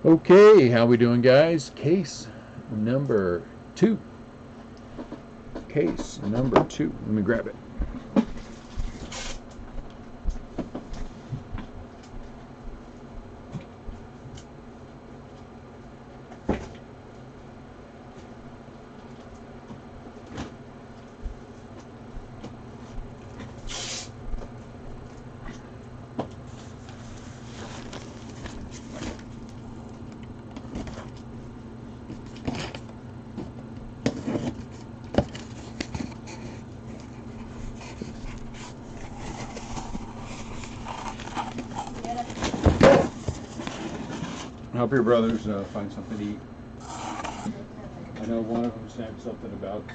Okay, how we doing, guys? Case number 2. Case number 2. Let me grab it. I hope your brothers find something to eat. I know one of them said something about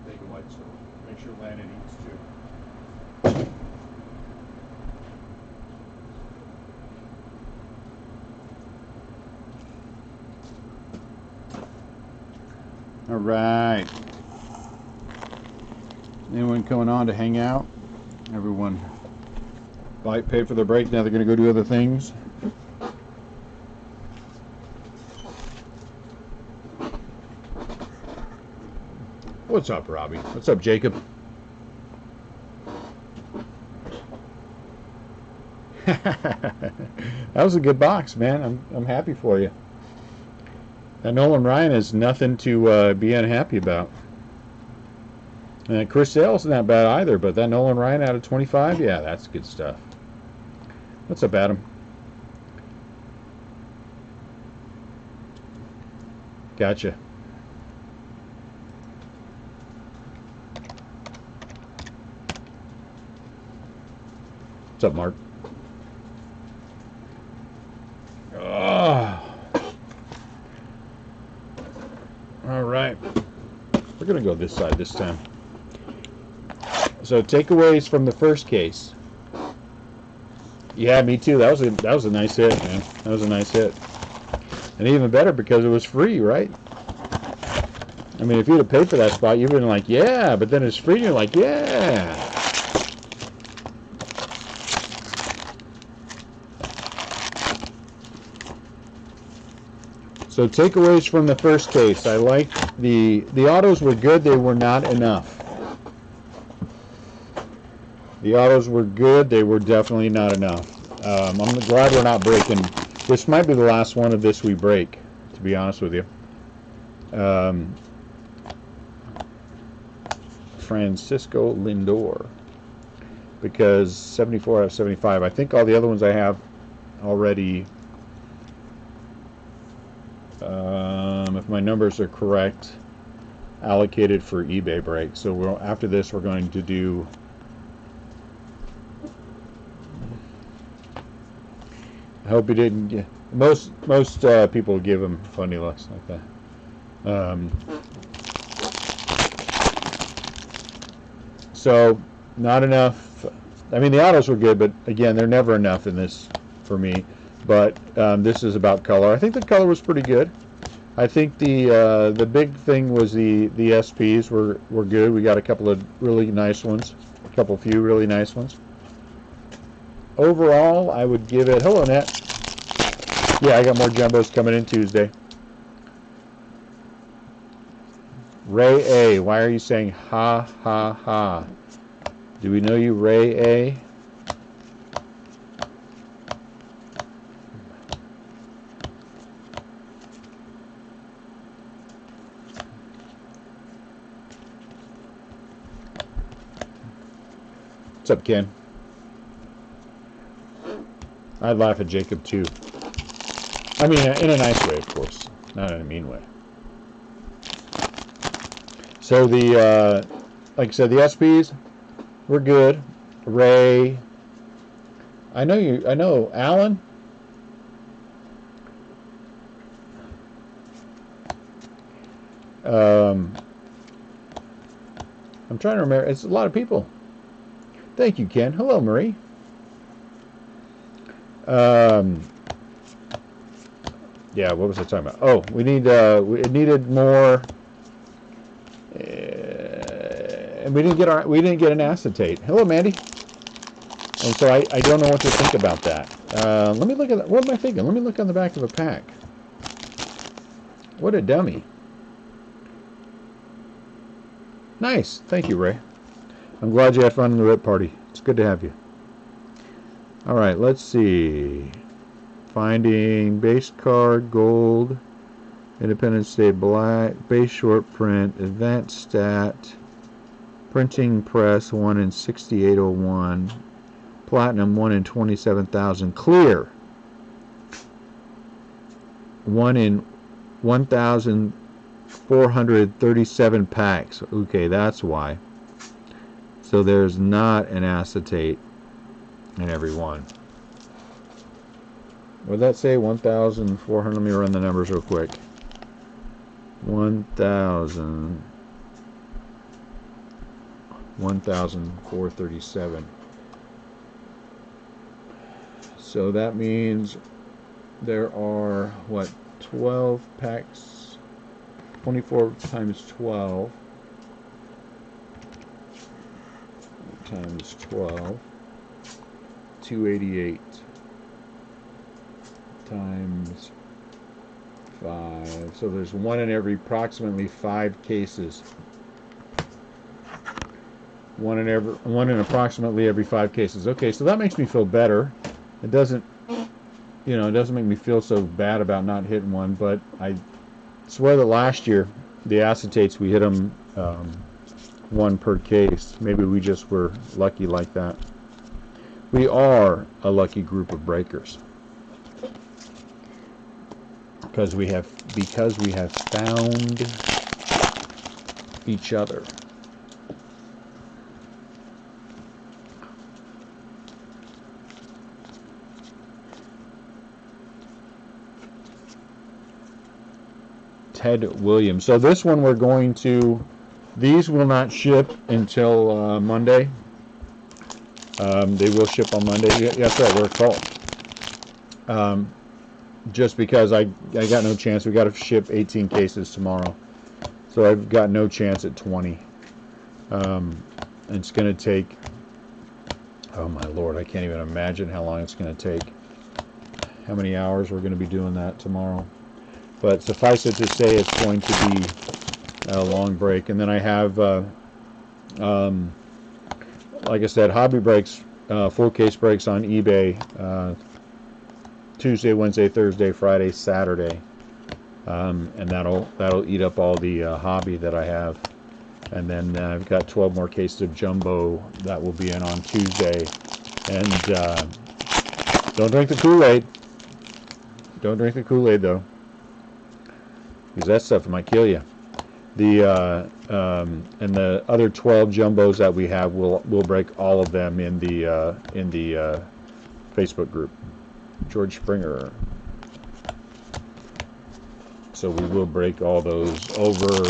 bacon whites, so make sure Landon eats too. All right. Anyone coming on to hang out? Everyone paid for their break. Now they're going to go do other things. What's up, Robbie? What's up, Jacob? That was a good box, man. I'm happy for you. That Nolan Ryan is nothing to be unhappy about. And Chris Sale's not bad either, but that Nolan Ryan out of 25, yeah, that's good stuff. What's up, Adam? Gotcha. What's up, Mark? Oh. All right. We're going to go this side this time. So takeaways from the first case. Yeah, me too. That was a nice hit, man. That was a nice hit. And even better because it was free, right? I mean, if you'd have paid for that spot, you'd have been like, yeah, but then it's free, and you're like, yeah. So takeaways from the first case. I liked the autos were good. They were not enough. The autos were good. They were definitely not enough. I'm glad we're not breaking. This might be the last one of this we break, to be honest with you. Francisco Lindor. Because 74 out of 75. I think all the other ones I have already, if my numbers are correct, allocated for eBay break. So after this, we're going to do. I hope you didn't get. Most people give them funny looks like that. So not enough. I mean, the autos were good, but again, they're never enough in this for me. But this is about color. I think the color was pretty good. I think the big thing was the SPs were good. We got a couple of really nice ones, a few really nice ones. Overall, I would give it. Hello, Nat. Yeah, I got more jumbos coming in Tuesday. Ray A. Why are you saying ha ha ha? Do we know you, Ray A? What's up, Ken? I'd laugh at Jacob too. I mean, in a nice way, of course, not in a mean way. So like I said, the SPs were good. Ray, I know Alan. I'm trying to remember. It's a lot of people. Thank you, Ken. Hello, Marie. Yeah, what was I talking about? Oh, it needed more, and we didn't get an acetate. Hello, Mandy. And so I don't know what to think about that. Let me look at that. What am I thinking? Let me look on the back of a pack. What a dummy. Nice. Thank you, Ray. I'm glad you had fun in the rip party. It's good to have you. All right, let's see. Finding base card, gold, Independence Day black, base short print, advanced stat, printing press 1 in 6801, platinum 1 in 27,000, clear 1 in 1,437 packs. Okay, that's why. So there's not an acetate in every one. What did that say? 1,400. Let me run the numbers real quick. 1,437. So that means there are, what, 12 packs? 24 times 12 times 12. 288 times 5. So there's one in every approximately 5 cases. One in approximately every 5 cases. Okay, so that makes me feel better. It doesn't, it doesn't make me feel so bad about not hitting one. But I swear that last year the acetates, we hit them one per case. Maybe we just were lucky like that. We are a lucky group of breakers because we have found each other. Ted Williams. So this one we're going to. These will not ship until Monday. They will ship on Monday. Yeah, that's right. We're full. Just because I got no chance. We got to ship 18 cases tomorrow, so I've got no chance at 20. It's going to take. Oh my Lord! I can't even imagine how long it's going to take. How many hours we're going to be doing that tomorrow? But suffice it to say, it's going to be a long break. And then I have, like I said, hobby breaks, full case breaks on eBay, Tuesday, Wednesday, Thursday, Friday, Saturday, and that'll eat up all the hobby that I have. And then I've got 12 more cases of jumbo that will be in on Tuesday. And don't drink the Kool-Aid. Don't drink the Kool-Aid though, because that stuff might kill you. The and the other 12 jumbos that we have, we'll break all of them in the Facebook group, George Springer. So we will break all those over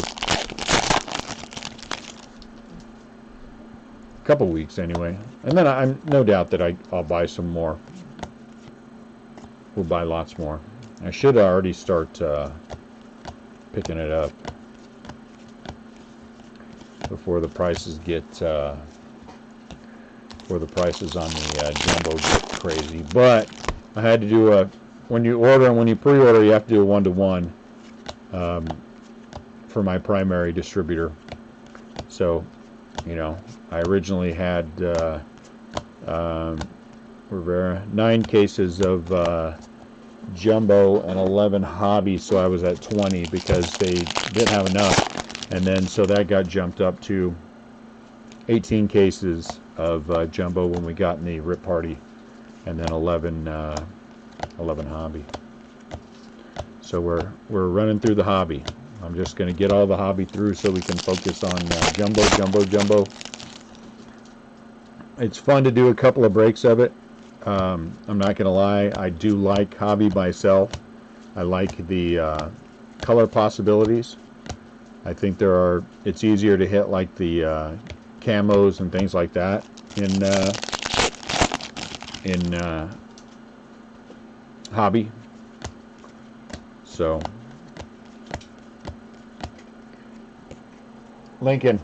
a couple weeks anyway, and then I'm no doubt that I'll buy some more. We'll buy lots more. I should already start picking it up before the prices get before the prices on the jumbo get crazy. But I had to do when you order and when you pre-order, you have to do a 1-to-1 for my primary distributor. So, I originally had 9 cases of jumbo and 11 hobby, so I was at 20 because they didn't have enough. And then so that got jumped up to 18 cases of jumbo when we got in the rip party, and then 11 hobby. So we're running through the hobby. I'm just going to get all the hobby through so we can focus on jumbo. It's fun to do a couple of breaks of it. I'm not going to lie, I do like hobby myself. I like the color possibilities. I think it's easier to hit like the camos and things like that in hobby. So, Lincoln,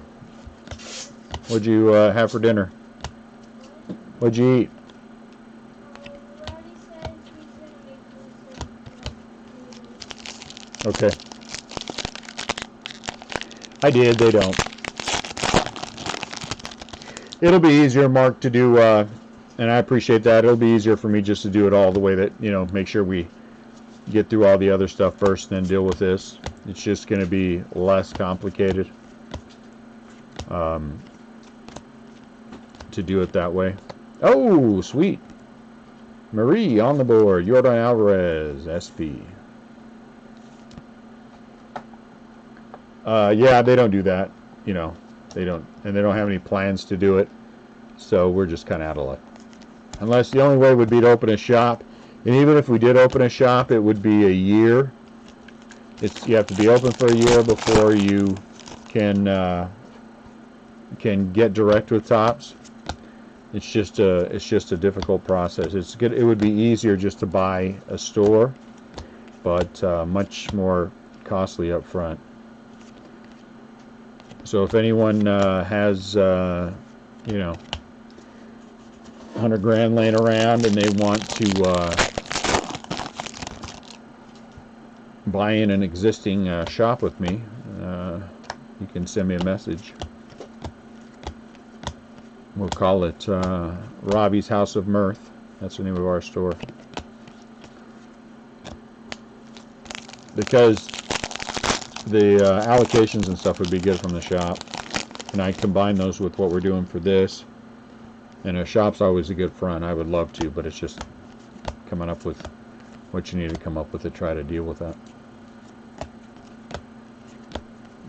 what'd you have for dinner? What'd you eat? You already said Okay. I did. They don't. It'll be easier, Mark, to do, and I appreciate that. It'll be easier for me just to do it all the way that, make sure we get through all the other stuff first and then deal with this. It's just going to be less complicated to do it that way. Oh, sweet. Marie on the board. Jordan Alvarez, SP. Yeah, they don't do that. They don't, and they don't have any plans to do it. So we're just kind of out of luck. Unless the only way would be to open a shop. And even if we did open a shop, it would be a year. You have to be open for a year before you can get direct with Topps. It's just a difficult process. It would be easier just to buy a store, but much more costly up front. So if anyone has $100 grand laying around and they want to buy in an existing shop with me, you can send me a message. We'll call it Robbie's House of Mirth. That's the name of our store. Because the allocations and stuff would be good from the shop. And I combine those with what we're doing for this. And a shop's always a good front. I would love to, but it's just coming up with what you need to come up with to try to deal with that.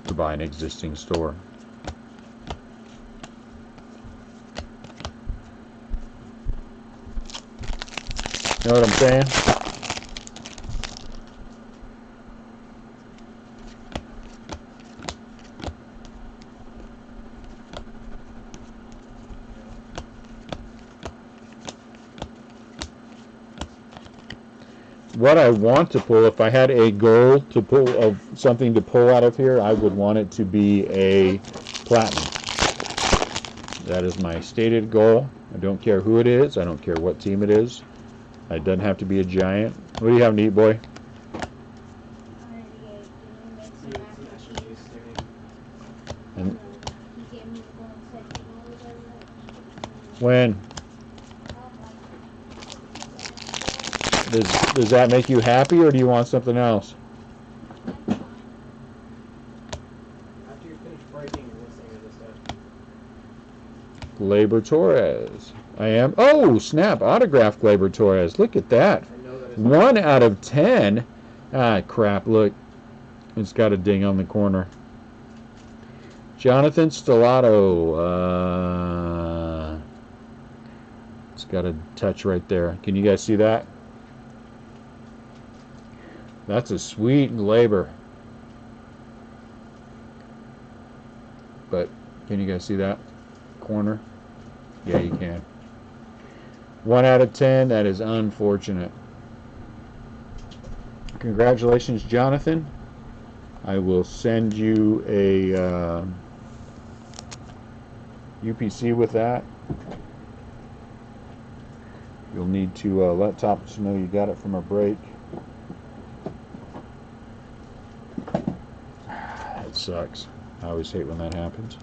To buy an existing store. You know what I'm saying? What I want to pull, if I had a goal to pull of something to pull out of here, I would want it to be a platinum. That is my stated goal. I don't care who it is. I don't care what team it is. It doesn't have to be a giant. What do you have to eat, boy? And when? Does that make you happy, or do you want something else? After you finish breaking and listening to this stuff. Gleyber Torres. I am. Oh, snap. Autographed Gleyber Torres. Look at that. 1 out of 10. Ah, crap. Look. It's got a ding on the corner. Jonathan Stellato. It's got a touch right there. Can you guys see that? That's a sweet Gleyber. But can you guys see that corner? Yeah, you can. 1 out of 10. That is unfortunate. Congratulations, Jonathan. I will send you a UPC with that. You'll need to let Topps know you got it from a break. That sucks. I always hate when that happens.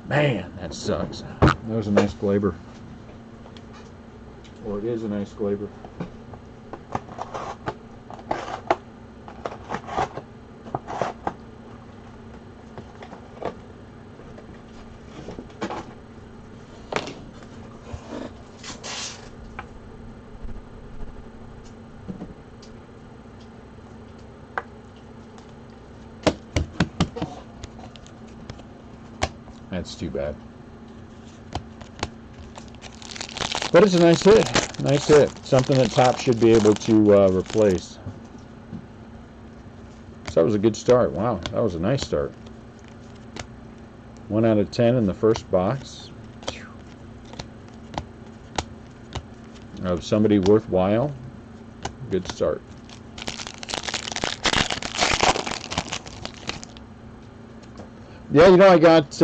Man, that sucks. That was a nice Gleyber. Or it is a nice Gleyber. That's too bad. But it's a nice hit. Nice hit. Something that Topps should be able to replace. So that was a good start. Wow, that was a nice start. 1 out of 10 in the first box. Of somebody worthwhile. Good start. Yeah, I got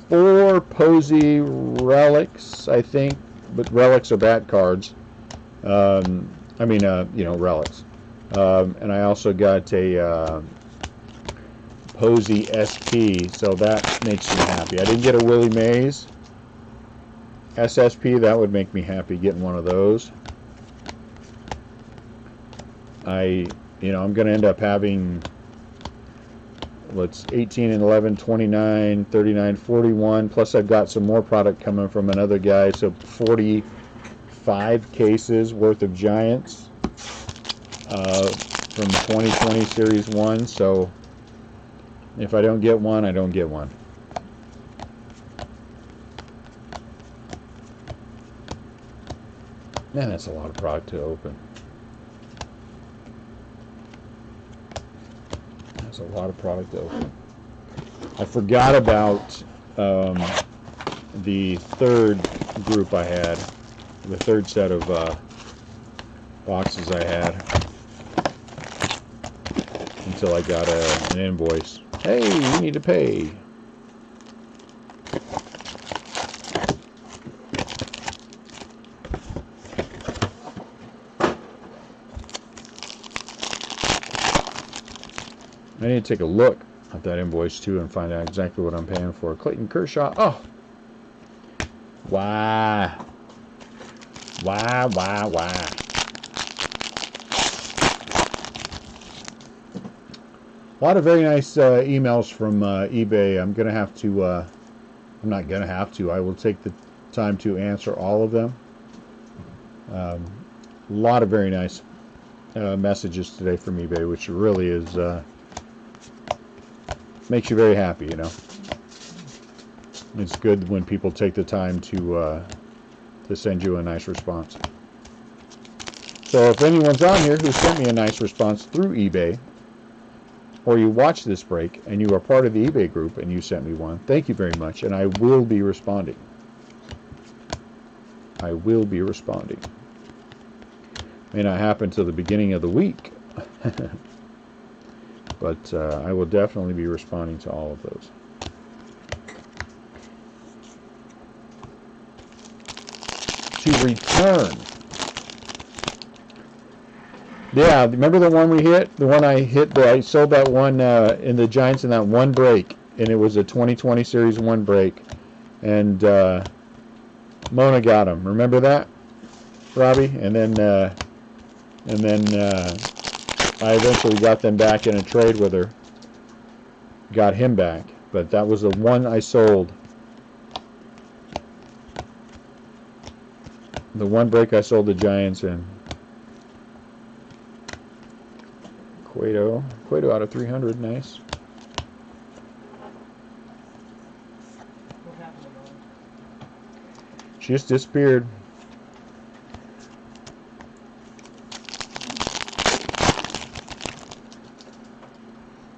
4 Posey relics, I think, but relics are bad cards. Relics. And I also got a Posey SP, so that makes me happy. I didn't get a Willie Mays SSP. That would make me happy getting one of those. I'm going to end up having, what's 18 and 11, 29, 39, 41, plus I've got some more product coming from another guy, so 45 cases worth of Giants from 2020 Series 1, so if I don't get one, I don't get one. Man, that's a lot of product to open. That's a lot of product to open. I forgot about the third group I had, the third set of boxes I had, until I got an invoice. Hey, you need to pay. I need to take a look at that invoice too and find out exactly what I'm paying for. Clayton Kershaw. Oh, why? A lot of very nice emails from eBay. I'm gonna have to. I'm not gonna have to. I will take the time to answer all of them. A lot of very nice messages today from eBay, which really is. Makes you very happy, you know. It's good when people take the time to send you a nice response. So if anyone's on here who sent me a nice response through eBay, or you watch this break and you are part of the eBay group and you sent me one, thank you very much, and I will be responding. I will be responding. May not happen till the beginning of the week. But I will definitely be responding to all of those. To return. Yeah, remember the one we hit? The one I hit, I sold that one in the Giants in that one break. And it was a 2020 Series 1 break. And Mona got him. Remember that, Robbie? And then I eventually got them back in a trade with her. Got him back. But that was the one I sold. The one break I sold the Giants in. Cueto out of 300. Nice. What happened to Mom? She just disappeared.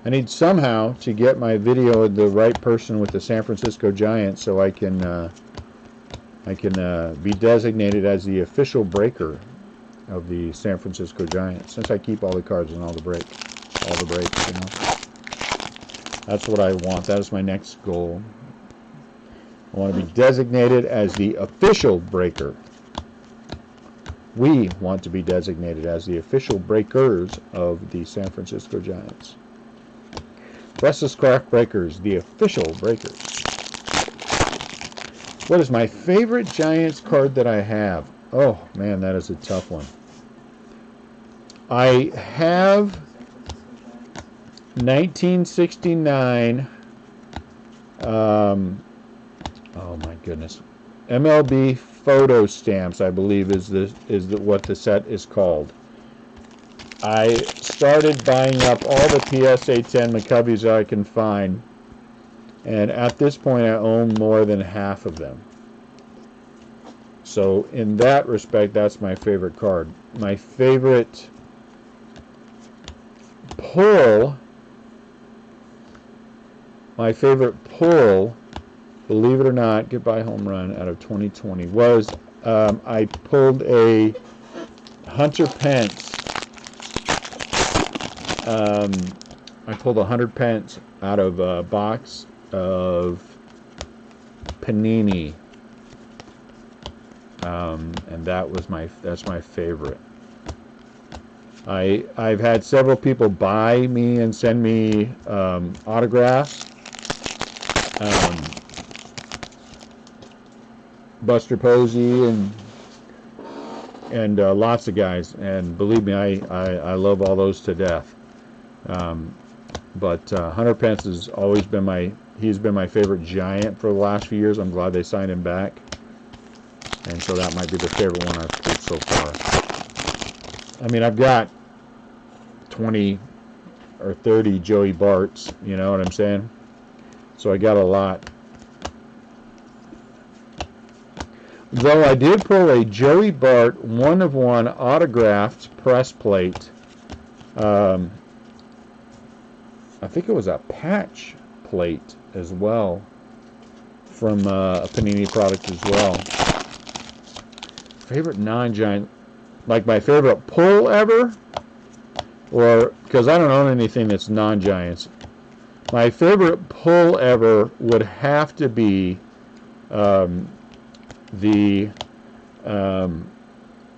I need somehow to get my video of the right person with the San Francisco Giants so I can be designated as the official breaker of the San Francisco Giants, since I keep all the cards and all the breaks, you know. That's what I want. That is my next goal. I want to be designated as the official breaker. We want to be designated as the official breakers of the San Francisco Giants. Restlesscraft Breakers, the official breakers. What is my favorite Giants card that I have? Oh, man, that is a tough one. I have 1969. Oh, my goodness. MLB photo stamps, I believe, is what the set is called. I started buying up all the PSA 10 McCoveys I can find, and at this point I own more than half of them. So in that respect, that's my favorite card. My favorite pull, believe it or not, goodbye home run out of 2020 was I pulled a Hunter Pence. I pulled 100 pence out of a box of Panini, and that's my favorite. I've had several people buy me and send me autographs. Um, Buster Posey and lots of guys, and believe me, I love all those to death. But Hunter Pence has always been he's been my favorite Giant for the last few years. I'm glad they signed him back, and so that might be the favorite one I've pulled so far. I mean, I've got 20 or 30 Joey Barts, you know what I'm saying? So I got a lot. Though I did pull a Joey Bart 1-of-1 autographed press plate. I think it was a patch plate as well from a Panini product as well. Favorite non-Giant, like my favorite pull ever, or because I don't own anything that's non-Giants. My favorite pull ever would have to be the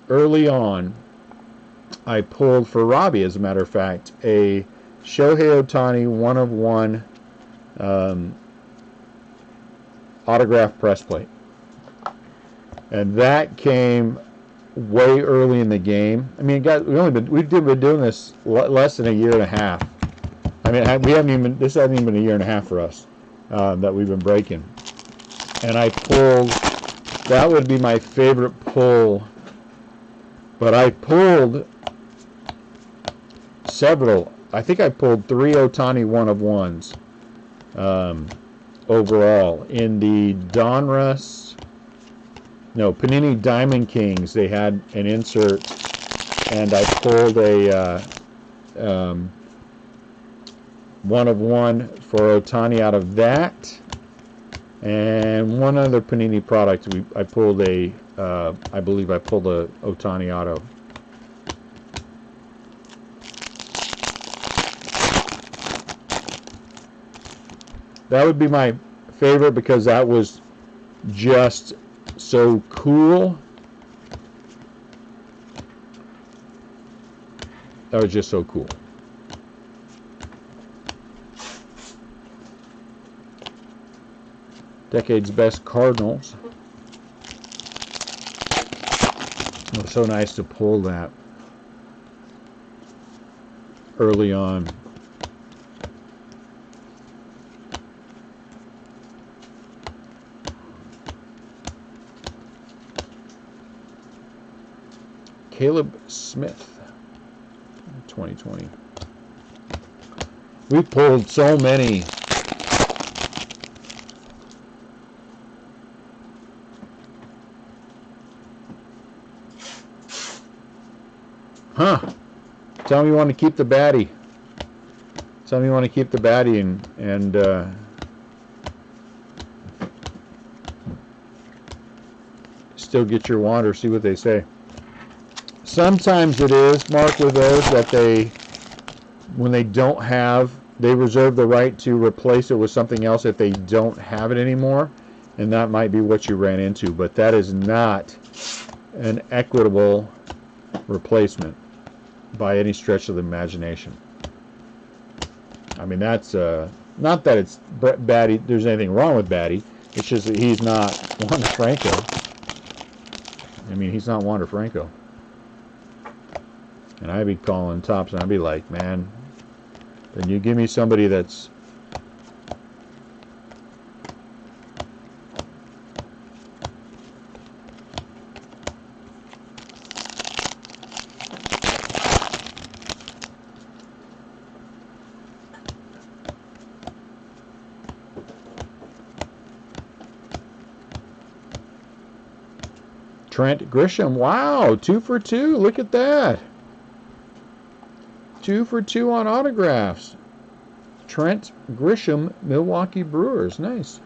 early on. I pulled for Robbie, as a matter of fact, a Shohei Ohtani 1-of-1 autograph press plate, and that came way early in the game. I mean, we've been doing this less than a year and a half. I mean, this hasn't even been a year and a half for us that we've been breaking. And I pulled. That would be my favorite pull, but I pulled several. I think I pulled 3 Ohtani 1-of-1s overall in the Panini Diamond Kings. They had an insert, and I pulled a 1-of-1 for Ohtani out of that. And one other Panini product, I believe I pulled a Ohtani auto. That would be my favorite because that was just so cool. That was just so cool. Decade's Best Cardinals. It was so nice to pull that early on. Caleb Smith, 2020. We pulled so many. Huh. Tell me you want to keep the baddie. Tell me you want to keep the baddie and still get your wander, see what they say. Sometimes it is, Mark, with those that when they don't have, they reserve the right to replace it with something else if they don't have it anymore, and that might be what you ran into, but that is not an equitable replacement by any stretch of the imagination. I mean, that's not that it's Batty. There's anything wrong with Batty. It's just that he's not Wander Franco. I mean, he's not Wander Franco. And I'd be calling tops, and I'd be like, man, then you give me somebody that's Trent Grisham. Wow, 2 for 2. Look at that. 2 for 2 on autographs. Trent Grisham, Milwaukee Brewers. Nice.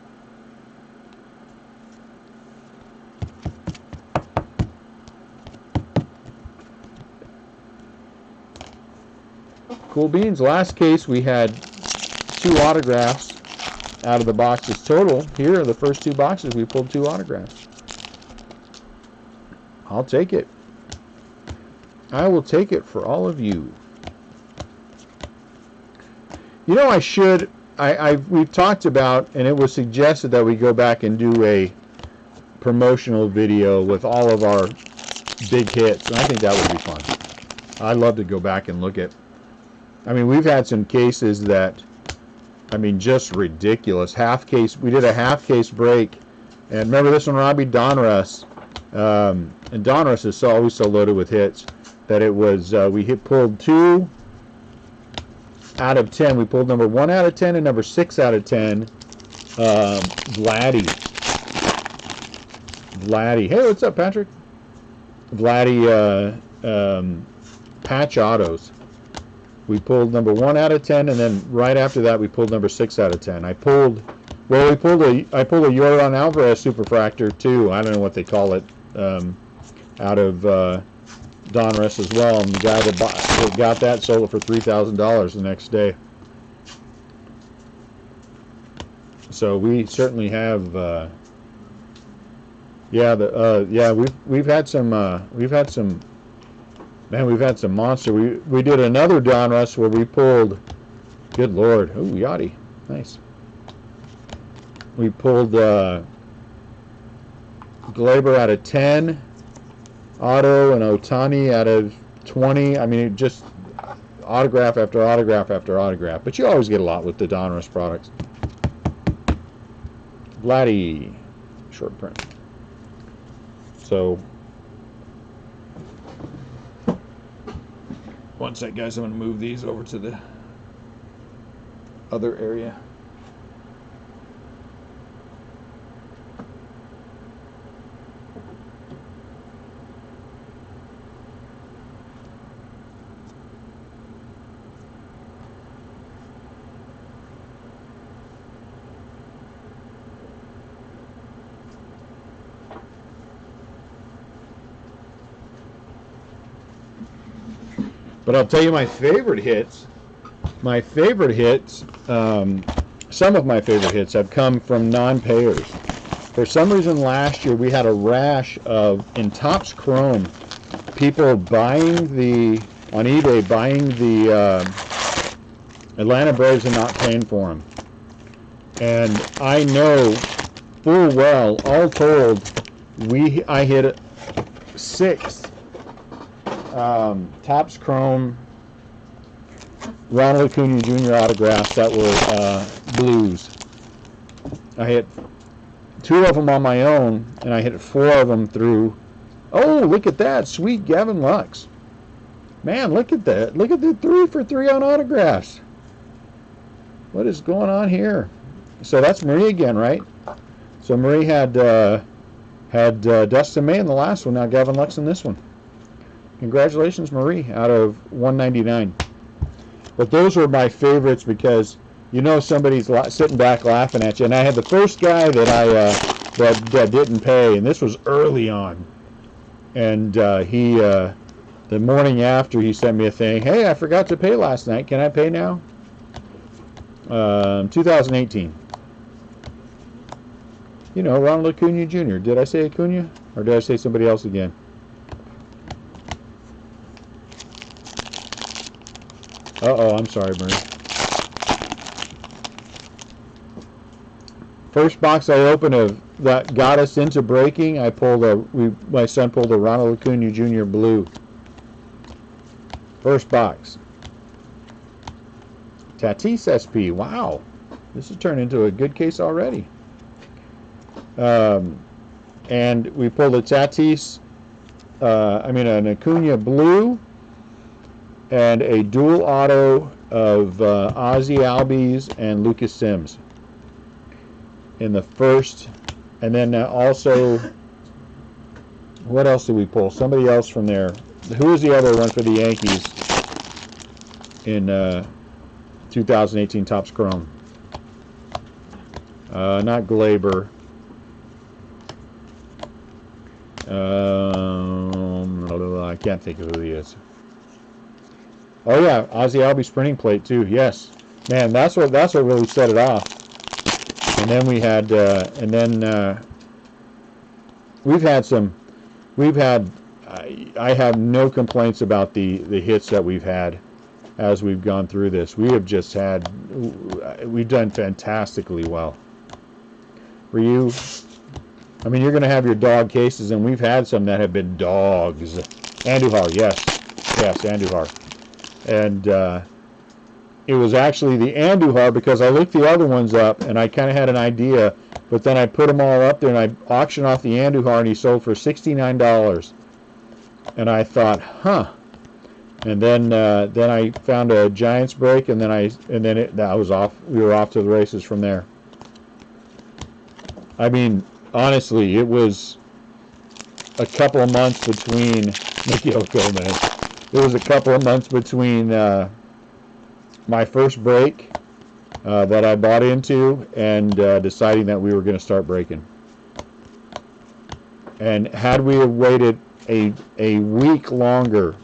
Cool beans. Last case we had 2 autographs out of the boxes total. Here are the first 2 boxes. We pulled 2 autographs. I'll take it. I will take it for all of you. You know, I should. We've talked about, and it was suggested that we go back and do a promotional video with all of our big hits, and I think that would be fun. I'd love to go back and look at. I mean, we've had some cases that, I mean, just ridiculous. Half case. We did a half case break, and remember this one, Robbie? Donruss. And Donruss is always so loaded with hits that it was pulled 2 out of 10. We pulled number 1 out of 10 and number 6 out of 10. Vladdy. Hey, what's up, Patrick? Vladdy patch autos. We pulled number 1 out of 10, and then right after that we pulled number 6 out of 10. I pulled a Yordan Alvarez superfractor too. I don't know what they call it, out of Donruss as well. And the guy that got that sold it for $3,000 the next day. So we certainly have, we've had some monster. We did another Donruss where we pulled, good Lord, oh Yachty, nice. We pulled Glaber out of 10, Otto and Otani out of 20. I mean, it just autograph after autograph after autograph. But you always get a lot with the Donruss products. Vladdy, short print. So, one sec, guys. I'm going to move these over to the other area. But I'll tell you my favorite hits. My favorite hits, some of my favorite hits have come from non-payers. For some reason last year we had a rash of, in Topps Chrome, people on eBay buying the Atlanta Braves and not paying for them. And I know full well, all told, I hit 6 Topps Chrome Ronald Acuna Jr. autographs that were blues. I hit 2 of them on my own, and I hit 4 of them through. Oh, look at that, sweet Gavin Lux. Man, look at that. Look at the 3 for 3 on autographs. What is going on here? So that's Marie again, right? So Marie had Dustin May in the last one. Now Gavin Lux in this one. Congratulations, Marie, out of 199. But those were my favorites because you know somebody's sitting back laughing at you. And I had the first guy that that didn't pay, and this was early on. And the morning after, he sent me a thing. Hey, I forgot to pay last night. Can I pay now? 2018. You know, Ronald Acuna Jr. Did I say Acuna, or did I say somebody else again? Uh-oh, I'm sorry, Marie. First box I opened that got us into breaking, my son pulled a Ronald Acuna Jr. blue. First box. Tatis SP, wow. This has turned into a good case already. And we pulled a Tatis, an Acuna blue, and a dual auto of Ozzie Albies and Lucas Sims in the first. And then also, what else did we pull? Somebody else from there. Who was the other one for the Yankees in 2018 Topps Chrome? Not Glaber. I can't think of who he is. Oh yeah, Ozzie Albies printing plate too. Yes, man, that's what really set it off. And then we had, we've had I have no complaints about the hits that we've had as we've gone through this. We've done fantastically well. For you, I mean, you're going to have your dog cases, and we've had some that have been dogs. Andujar, yes, Andujar. And it was actually the Andujar because I looked the other ones up, and I kind of had an idea, but then I put them all up there, and I auctioned off the Andujar, and he sold for $69. And I thought, huh. And then I found a Giants break, and that was off. We were off to the races from there. I mean, honestly, it was a couple of months between Mikio, man. It was a couple of months between my first break that I bought into and deciding that we were going to start breaking. And had we have waited a week longer,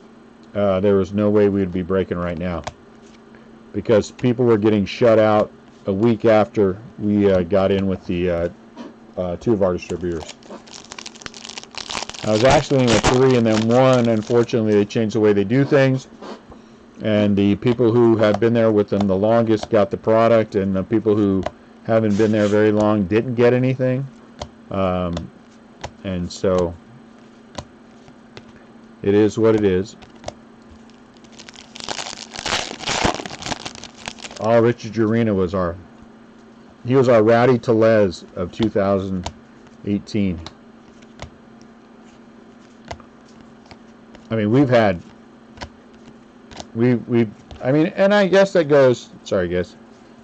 there was no way we'd be breaking right now, because people were getting shut out a week after we got in with the two of our distributors. I was actually in with 3 and then 1. Unfortunately, they changed the way they do things, and the people who have been there with them the longest got the product, and the people who haven't been there very long didn't get anything. And so it is what it is. Oh, Richard Urena was our Rowdy Telez of 2018. I mean, I mean, and I guess that goes, sorry guys,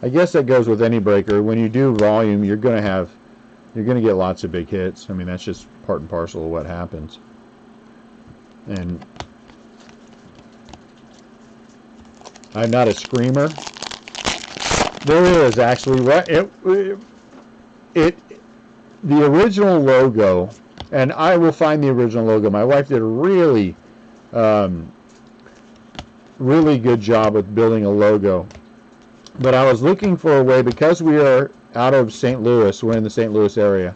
I guess that goes with any breaker. When you do volume, you're going to get lots of big hits. I mean, that's just part and parcel of what happens. And I'm not a screamer. There is actually the original logo, and I will find the original logo. My wife did a really good job with building a logo. But I was looking for a way, because we are out of St. Louis, we're in the St. Louis area.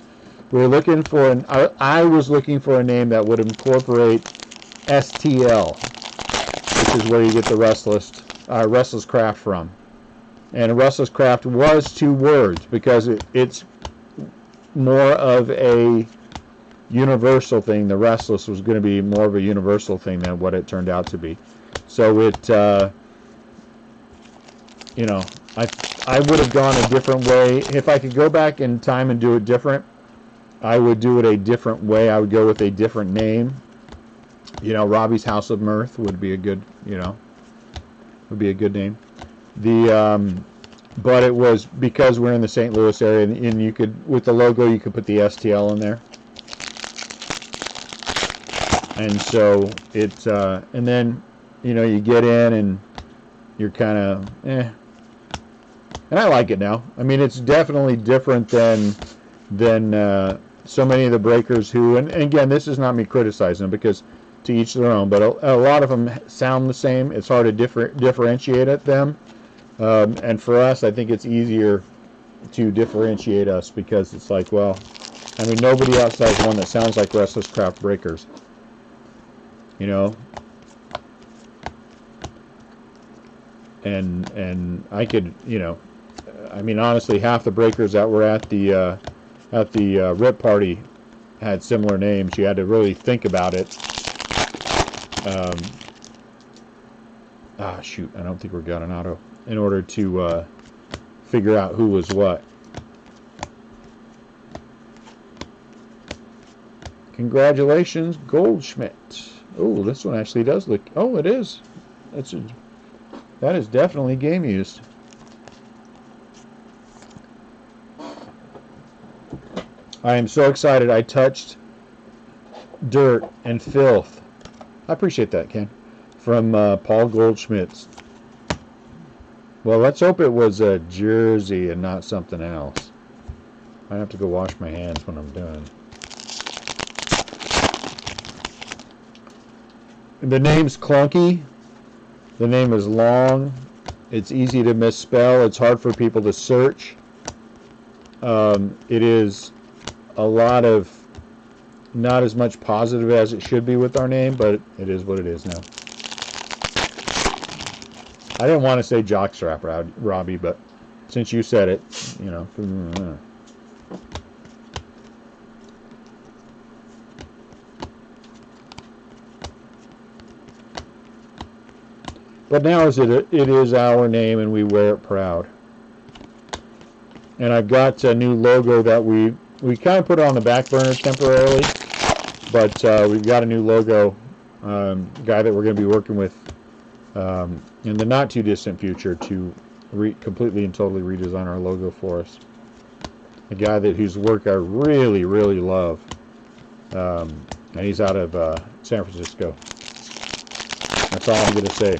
We were looking for I was looking for a name that would incorporate STL, which is where you get the Restlesscraft from. And Restlesscraft was 2 words because it's more of a universal thing. The Restless was going to be more of a universal thing than what it turned out to be. So it, you know, I would have gone a different way. If I could go back in time and do it different, I would do it a different way. I would go with a different name. You know, Robbie's House of Mirth would be a good, would be a good name. But it was because we're in the St. Louis area, and you could, with the logo, you could put the STL in there. And so it's, and then, you get in and you're kind of, And I like it now. I mean, it's definitely different than so many of the breakers who, and again, this is not me criticizing them, because to each their own, but a lot of them sound the same. It's hard to differentiate them. And for us, I think it's easier to differentiate us, because it's like, well, I mean, nobody else has one that sounds like Restlesscraft Breakers. And I could, I mean, honestly, half the breakers that were at the RIP party had similar names. You had to really think about it. Shoot, I don't think we got an auto, in order to figure out who was what. Congratulations, Goldschmidt. Oh, this one actually does look, oh, it is. That is definitely game used. I am so excited. I touched dirt and filth. I appreciate that, Ken. From Paul Goldschmidt. Well, let's hope it was a jersey and not something else. I have to go wash my hands when I'm done. The name's clunky. The name is long. It's easy to misspell. It's hard for people to search. It is a lot of not as much positive as it should be with our name, but it is what it is now. I didn't want to say jockstrap, Robbie, but since you said it, you know. But now it is our name, and we wear it proud. And I've got a new logo that we kind of put it on the back burner temporarily, but we've got a new logo, guy that we're going to be working with in the not too distant future to completely and totally redesign our logo for us. A guy whose work I really, really love, and he's out of San Francisco. That's all I'm going to say,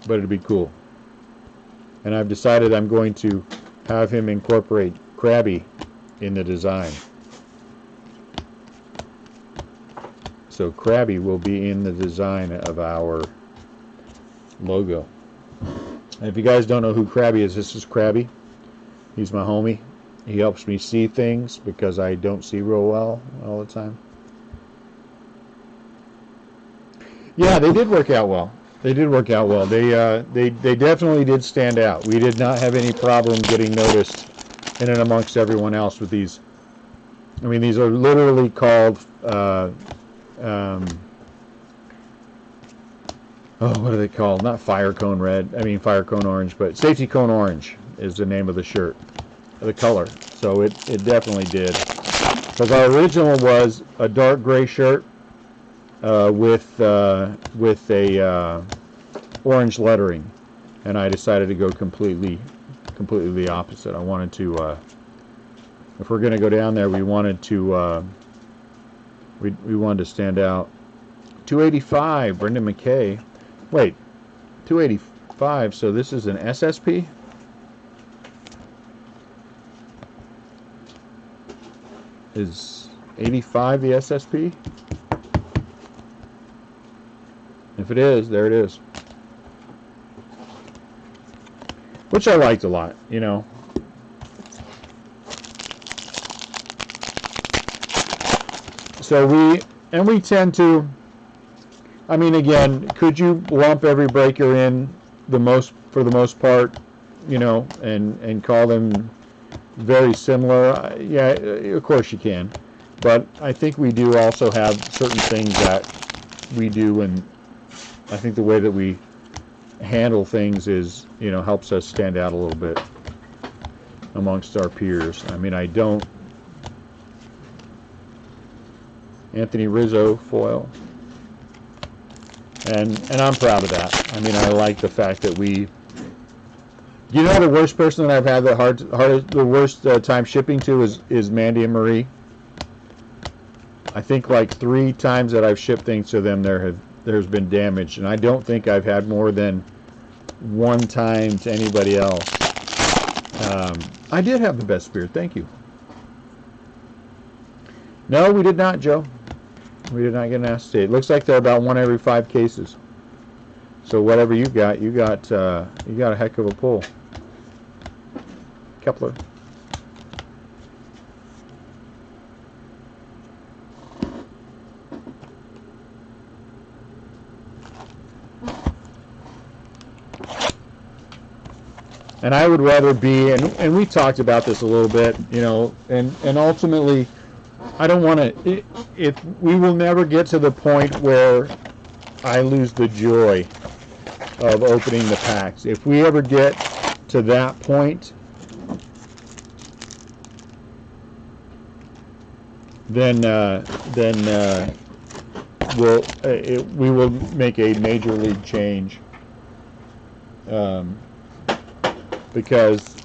but it'd be cool. And I've decided I'm going to have him incorporate Krabby in the design. So Krabby will be in the design of our logo. And if you guys don't know who Krabby is, this is Krabby. He's my homie. He helps me see things because I don't see real well all the time. Yeah, they did work out well. They did work out well. They definitely did stand out. We did not have any problem getting noticed in and amongst everyone else with these. I mean, these are literally called what are they called? Not fire cone red. I mean fire cone orange, but safety cone orange is the name of the shirt, the color. So it definitely did. Because our original was a dark gray shirt with a orange lettering, and I decided to go completely the opposite. I wanted to, if we're going to go down there, we wanted to we wanted to stand out. 285, Brendan McKay. Wait, 285. So this is an SSP. Is 85 the SSP? If it is, there it is. Which I liked a lot, you know. So we tend to, I mean, again, could you lump every breaker in for the most part, you know, and call them very similar? Yeah, of course you can. But I think we do also have certain things that we do, and I think the way that we handle things is, you know, helps us stand out a little bit amongst our peers. I mean, I don't. Anthony Rizzo foil, and I'm proud of that. I mean, I like the fact that we. You know, the worst person that I've had the worst time shipping to is Mandy and Marie. I think like 3 times that I've shipped things to them, there's been damage, and I don't think I've had more than 1 time to anybody else. I did have the best spirit. Thank you. No, we did not, Joe. We did not get an acetate. It looks like they're about 1 every 5 cases. So whatever you got a heck of a pull. Kepler. And I would rather be, and we talked about this a little bit, you know, and ultimately, I don't want to, we will never get to the point where I lose the joy of opening the packs. If we ever get to that point, then we will make a major league change. Because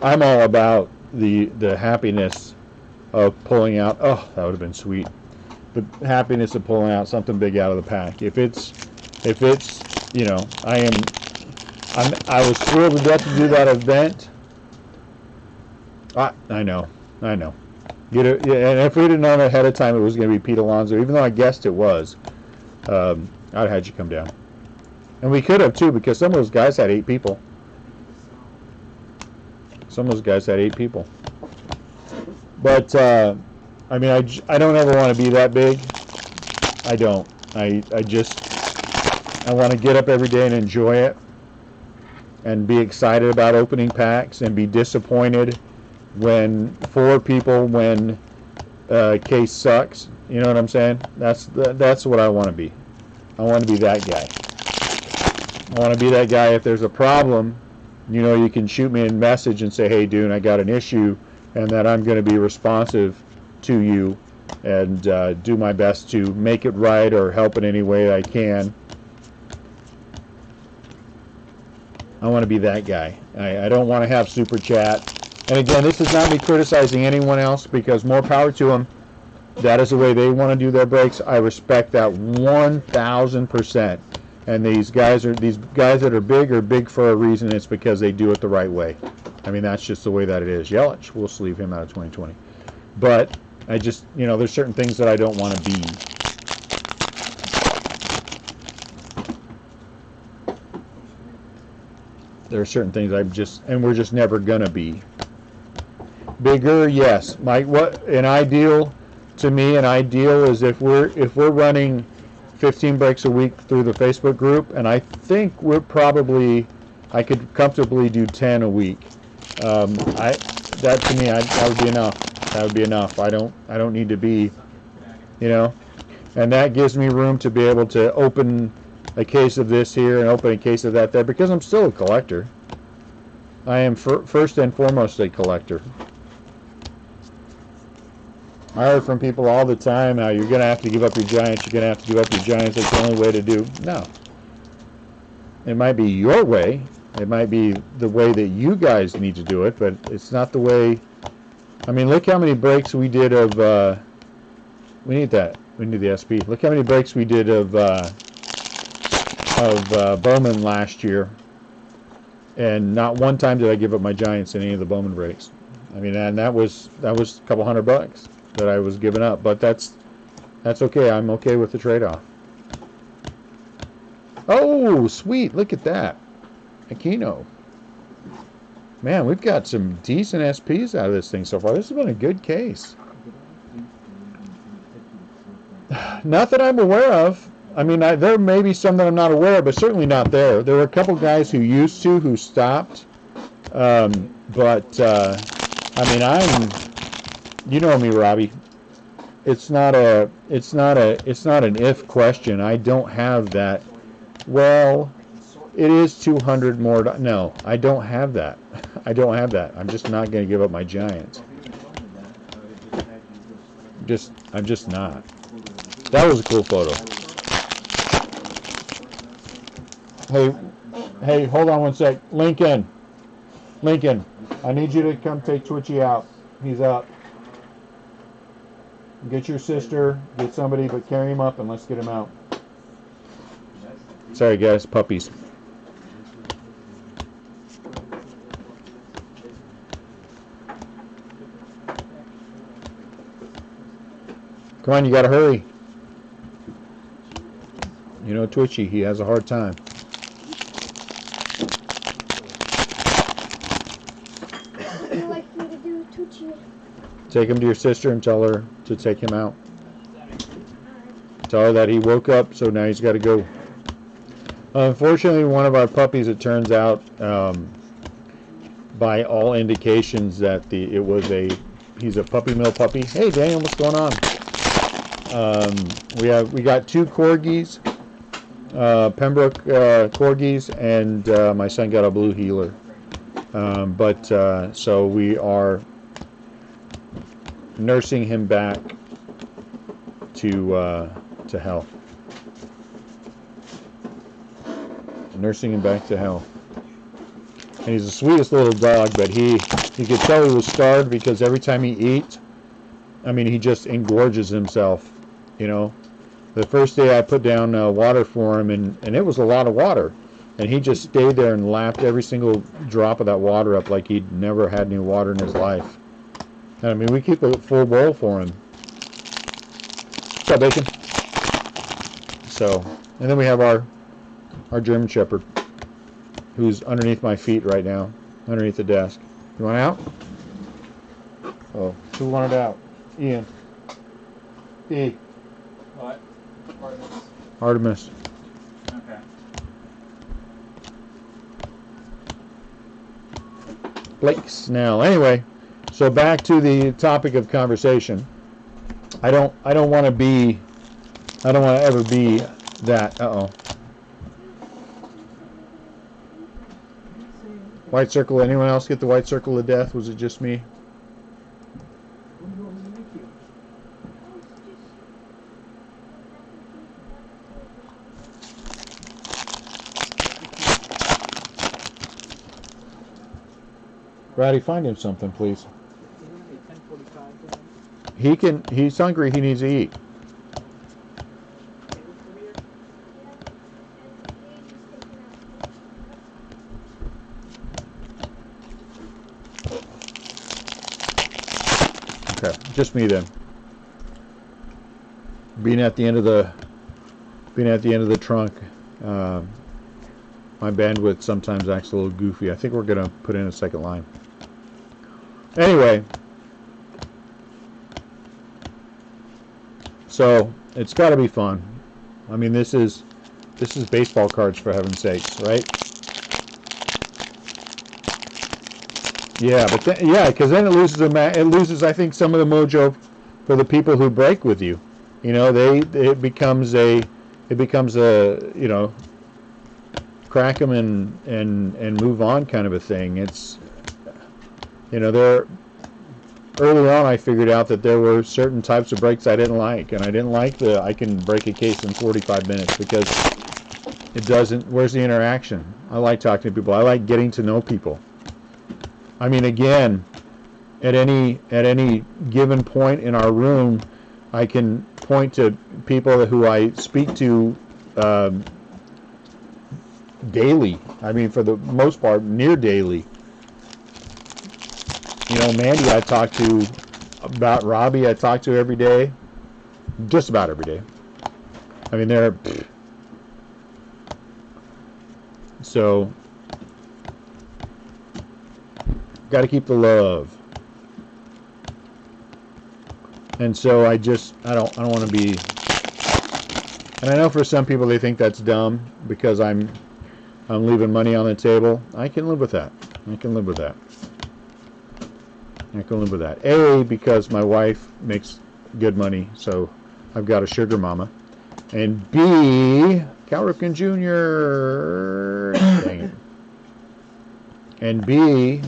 I'm all about the happiness of pulling out. Oh, that would have been sweet. The happiness of pulling out something big out of the pack. If it's, you know, I was thrilled to death to do that event. I know. Get it, yeah, and if we'd have known ahead of time it was going to be Pete Alonso, even though I guessed it was, I'd have had you come down. And we could have too, because some of those guys had 8 people. Some of those guys had 8 people. But I mean, I don't ever want to be that big. I don't. I want to get up every day and enjoy it, and be excited about opening packs, and be disappointed when case sucks. You know what I'm saying? That's what I want to be. I want to be that guy. I want to be that guy. If there's a problem, you can shoot me a message and say, hey, dude, I got an issue, and that I'm going to be responsive to you and do my best to make it right or help in any way I can. I want to be that guy. I don't want to have super chat. And again, this is not me criticizing anyone else, because more power to them. That is the way they want to do their breaks. I respect that 1,000%. And these guys that are big for a reason. It's because they do it the right way. I mean, that's just the way that it is. Yelich, we'll sleeve him out of 2020. But I just, there's certain things that I don't want to be. There are certain things we're just never gonna be. Bigger, yes. To me, an ideal is if we're running 15 breaks a week through the Facebook group, and I think I could comfortably do 10 a week. That to me, that would be enough. That would be enough. I don't need to be, and that gives me room to be able to open a case of this here and open a case of that there, because I'm still a collector. I am first and foremost a collector. I heard from people all the time how you're going to have to give up your Giants. You're going to have to give up your Giants. That's the only way to do. No. It might be your way. It might be the way that you guys need to do it, but it's not the way. I mean, look how many breaks we did of. We need that. We need the SP. Look how many breaks we did of Bowman last year, and not one time did I give up my Giants in any of the Bowman breaks. I mean, and that was a couple $100 that I was giving up, but that's okay. I'm okay with the trade-off. Oh, sweet! Look at that, Aquino. Man, we've got some decent SPs out of this thing so far. This has been a good case. Not that I'm aware of. I mean, there may be some that I'm not aware of, but certainly not there. There were a couple guys who stopped. But I mean, you know me, Robbie. It's not an if question. I don't have that. Well, it is 200 more. No, I don't have that. I don't have that. I'm just not going to give up my Giants. I'm just not. That was a cool photo. Hey, hold on one sec. Lincoln, I need you to come take Twitchy out. He's up. Get your sister, get somebody, but carry him up and let's get him out. Sorry, guys, puppies. Come on, you gotta hurry. Twitchy, he has a hard time. Would you like me to do Twitchy? Take him to your sister and tell her to take him out. Tell her that he woke up, so now he's got to go. Unfortunately, one of our puppies, it turns out, by all indications, that he's a puppy mill puppy. Hey, Daniel, what's going on? We got 2 corgis, Pembroke corgis, and my son got a blue heeler. So we are nursing him back to health. Nursing him back to health. And he's the sweetest little dog, but you could tell he was starved because every time he eats, I mean, he just engorges himself, The first day I put down water for him, and it was a lot of water. And he just stayed there and lapped every single drop of that water up like he'd never had any water in his life. And I mean, we keep a full bowl for him. What's up, Bacon? So, and then we have our German Shepherd, who's underneath my feet right now, underneath the desk. You want out? Oh, who wanted out? Ian. E. What? Artemis. Artemis. Okay. Blake Snell. Anyway, so back to the topic of conversation. I don't want to ever be that. Uh-oh. White circle. Anyone else get the white circle of death? Was it just me? What do you want me to make you? Ratty, find him something, please. Isn't it a 10:45 then? He's hungry. He needs to eat. Okay, just me then. Being at the end of the trunk, my bandwidth sometimes acts a little goofy. I think we're gonna put in a second line. Anyway, so it's got to be fun. I mean, this is baseball cards, for heaven's sakes, right? Yeah, but because then it loses I think some of the mojo for the people who break with you. You know, it becomes a you know, crack them and move on kind of a thing. It's, you know, early on I figured out that there were certain types of breaks I didn't like, and I didn't like I can break a case in 45 minutes because it doesn't. Where's the interaction? I like talking to people. I like getting to know people. I mean, again, at any given point in our room, I can point to people who I speak to daily. I mean, for the most part, near daily. You know, Mandy I talk to about, Robbie I talk to every day, just about every day. I mean, so got to keep the love. And so I don't want to be, and I know for some people they think that's dumb because I'm leaving money on the table. I can live with that. I can live with that. A, because my wife makes good money, so I've got a sugar mama. And B, Cal Ripken Jr. Dang it. And B,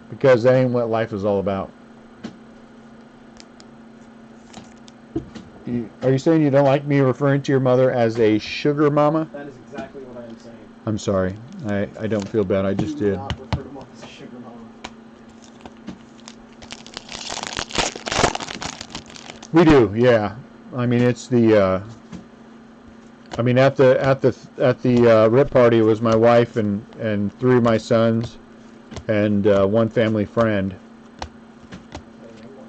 because that ain't what life is all about. Are you saying you don't like me referring to your mother as a sugar mama? That is exactly what I am saying. I'm sorry. I don't feel bad. I just Do did. not refer to mom as a sugar mama. We do, yeah. I mean, it's the. I mean, at the rip party, it was my wife and three of my sons, and one family friend.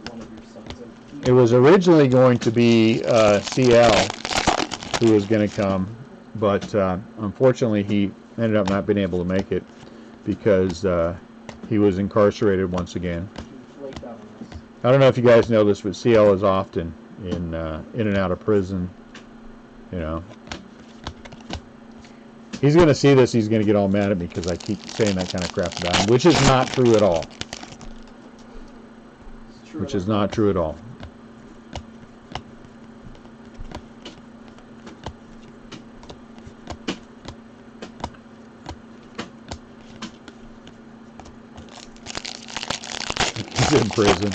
One of your sons. It was originally going to be CL who was going to come, but unfortunately he ended up not being able to make it because he was incarcerated once again. I don't know if you guys know this, but CL is often in and out of prison. You know, he's going to see this. He's going to get all mad at me because I keep saying that kind of crap about him, which is not true at all. Which is not true at all. He's in prison.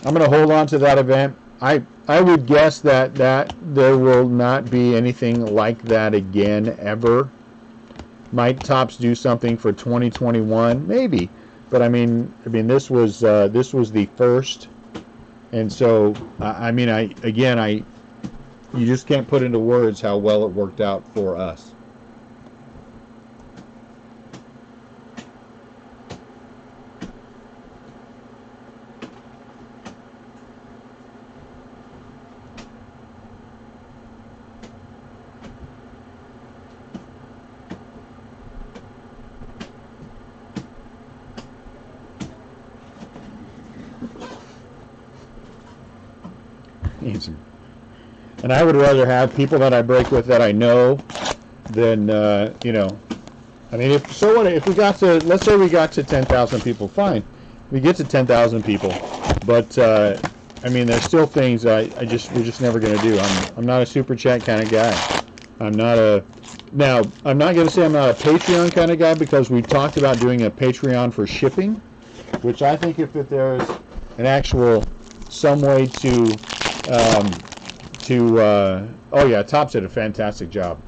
I'm going to hold on to that event. I would guess that there will not be anything like that again ever. Might Tops do something for 2021? Maybe. But I mean this was the first, and so you just can't put into words how well it worked out for us. And I would rather have people that I break with that I know than you know. I mean, if we got to, let's say we got to 10,000 people, fine. We get to 10,000 people, but I mean, there's still things we're just never going to do. I'm not a super chat kind of guy. I'm not going to say I'm not a Patreon kind of guy, because we talked about doing a Patreon for shipping, which I think if there's an actual some way to oh yeah, Tops did a fantastic job.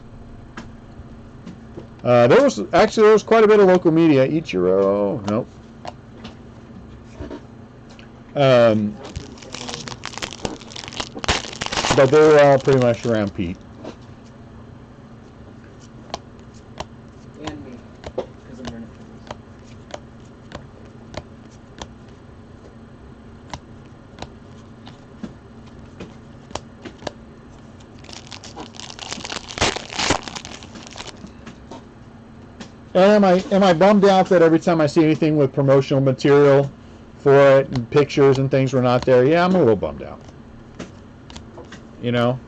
There was quite a bit of local media. Ichiro, nope. But they were all pretty much around Pete. And me, because I'm running And am I bummed out that every time I see anything with promotional material for it and pictures and things were not there? Yeah, I'm a little bummed out. You know?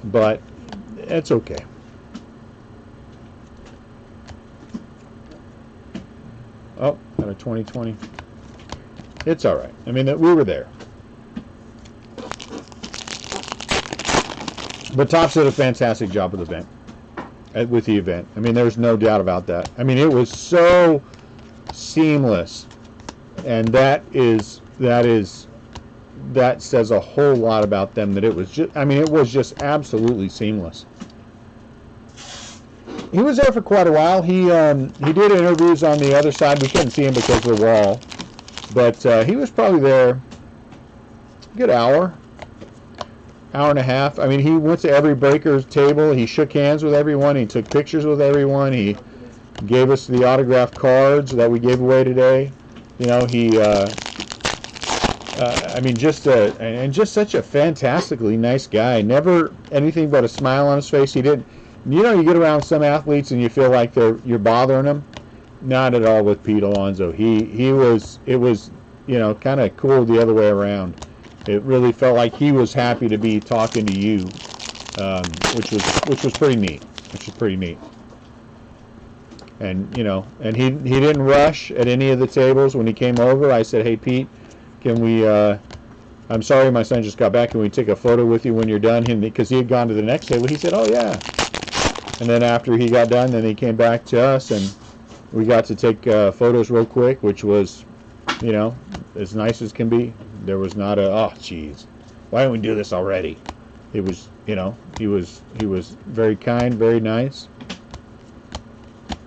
But it's okay. Oh, got a 2020. It's all right. I mean, we were there. But Tops did a fantastic job with the event. I mean, there's no doubt about that. I mean, it was so seamless, and that says a whole lot about them. That it was just, I mean, it was just absolutely seamless. He was there for quite a while. He did interviews on the other side. We couldn't see him because of the wall, but he was probably there a good hour and a half. I mean, he went to every breaker's table. He shook hands with everyone. He took pictures with everyone. He gave us the autographed cards that we gave away today. You know, I mean, just such a fantastically nice guy. Never anything but a smile on his face. He didn't. You know, you get around some athletes and you feel like you're bothering them. Not at all with Pete Alonso. It was, you know, kind of cool the other way around. It really felt like he was happy to be talking to you, which was pretty neat. And you know, and he didn't rush at any of the tables when he came over. I said, "Hey Pete, can we? I'm sorry, my son just got back. Can we take a photo with you when you're done?" Because he had gone to the next table. He said, "Oh yeah." And then after he got done, then he came back to us, and we got to take photos real quick, which was, you know, as nice as can be. There was not oh geez, why don't we do this already? It was, you know, he was very kind, very nice,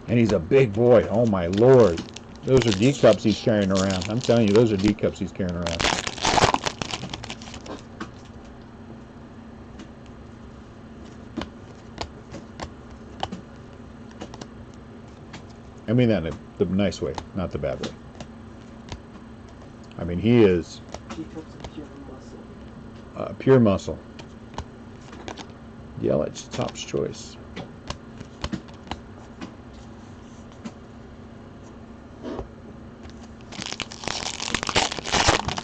and he's a big boy. Oh my Lord, those are D cups he's carrying around. I'm telling you, those are D cups he's carrying around. I mean that in the nice way, not the bad way. I mean, he is pure muscle. Yeah, it's Top's choice.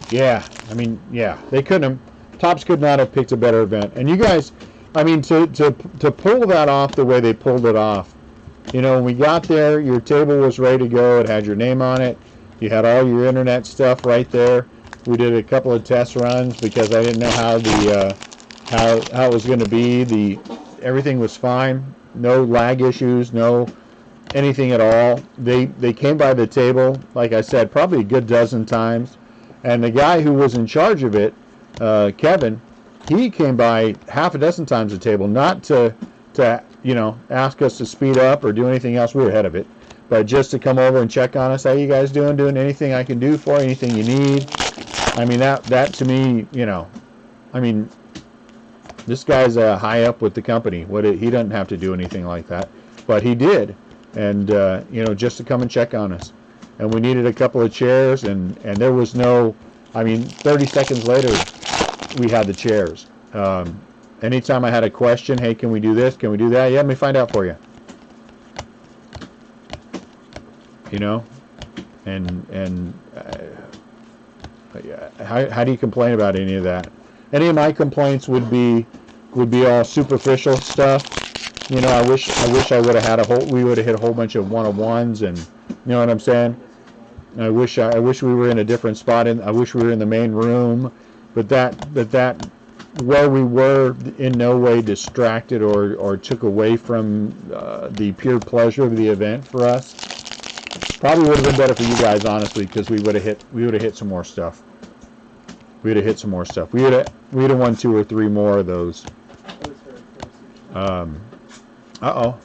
Yeah, I mean, yeah, they couldn't have. Tops could not have picked a better event. And you guys, I mean, to pull that off the way they pulled it off. You know, when we got there, your table was ready to go. It had your name on it. You had all your internet stuff right there. We did a couple of test runs because I didn't know how how it was going to be. Everything was fine. No lag issues. No anything at all. They came by the table, like I said, probably a good dozen times. And the guy who was in charge of it, Kevin, he came by half a dozen times the table, not to you know, ask us to speed up or do anything else. We were ahead of it. But just to come over and check on us. How you guys doing? Doing anything I can do for you? Anything you need? I mean, that to me, you know, I mean, this guy's high up with the company. He doesn't have to do anything like that. But he did. And, you know, just to come and check on us. And we needed a couple of chairs. And there was no, I mean, 30 seconds later, we had the chairs. Anytime I had a question, hey, can we do this? Can we do that? Yeah, let me find out for you. You know, and How do you complain about any of that? Any of my complaints would be all superficial stuff. You know, I wish I would have had we would have hit a whole bunch of one-on-ones, and you know what I'm saying. I wish we were in a different spot. I wish we were in the main room, but that where we were in no way distracted or took away from the pure pleasure of the event for us. Probably would have been better for you guys, honestly, because we would have hit some more stuff. We'd have hit some more stuff. We'd have won 2 or 3 more of those. Uh-oh.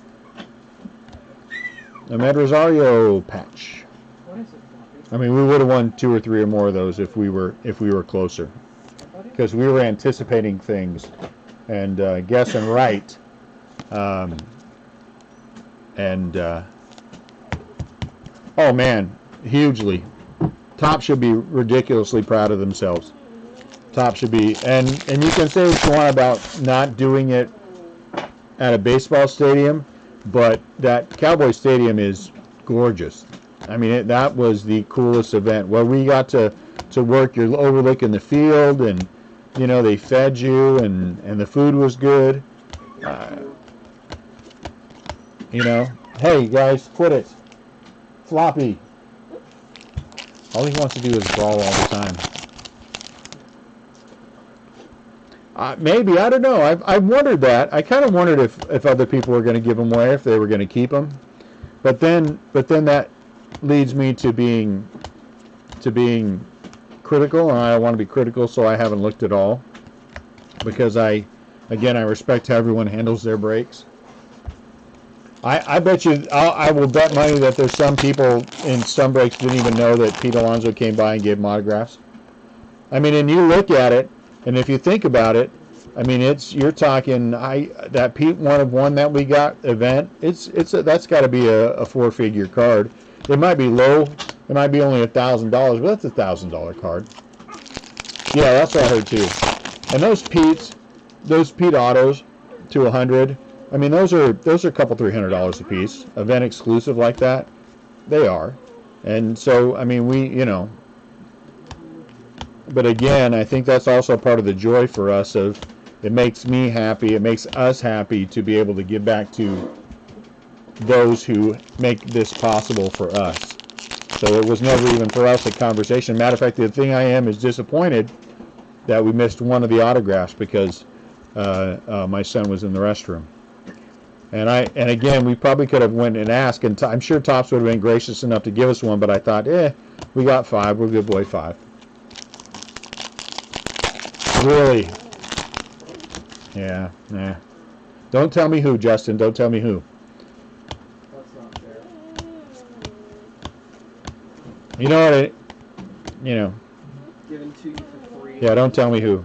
A Med Rosario patch. What is it, Floppy? I mean, we would have won 2 or 3 or more of those if we were closer, because we were anticipating things and guessing right. Oh man, hugely. Top should be ridiculously proud of themselves. Top should be, and you can say what you want about not doing it at a baseball stadium, but that Cowboy Stadium is gorgeous. I mean, that was the coolest event where we got to work. You're overlooking the field, and you know they fed you, and the food was good. You know, hey guys, quit it. Floppy. All he wants to do is brawl all the time. Maybe, I don't know. I've wondered that. I kind of wondered if other people were going to give them away, if they were going to keep them. But then that leads me to being critical, and I want to be critical, so I haven't looked at all, because I respect how everyone handles their breaks. I bet you, I will bet money that there's some people in some breaks didn't even know that Pete Alonso came by and gave them autographs. I mean, and you look at it, and if you think about it, I mean, you're talking that Pete 1 of 1 that we got event. That's got to be a 4-figure card. It might be low. It might be only $1,000, but that's a $1,000 card. Yeah, that's what I heard too. And those Pete autos to 100. I mean, those are a couple $300 a piece. Event exclusive like that, they are. And so, I mean, but again, I think that's also part of the joy for us of, it makes me happy, it makes us happy to be able to give back to those who make this possible for us. So it was never even for us a conversation. Matter of fact, the thing I am is disappointed that we missed one of the autographs because my son was in the restroom. And again, we probably could have went and asked, and I'm sure Topps would have been gracious enough to give us one, but I thought, we got 5, we're good boy 5. Really? Yeah, nah. Don't tell me who, Justin. Don't tell me who. That's not fair. You know what? Given to you for free. Yeah, don't tell me who.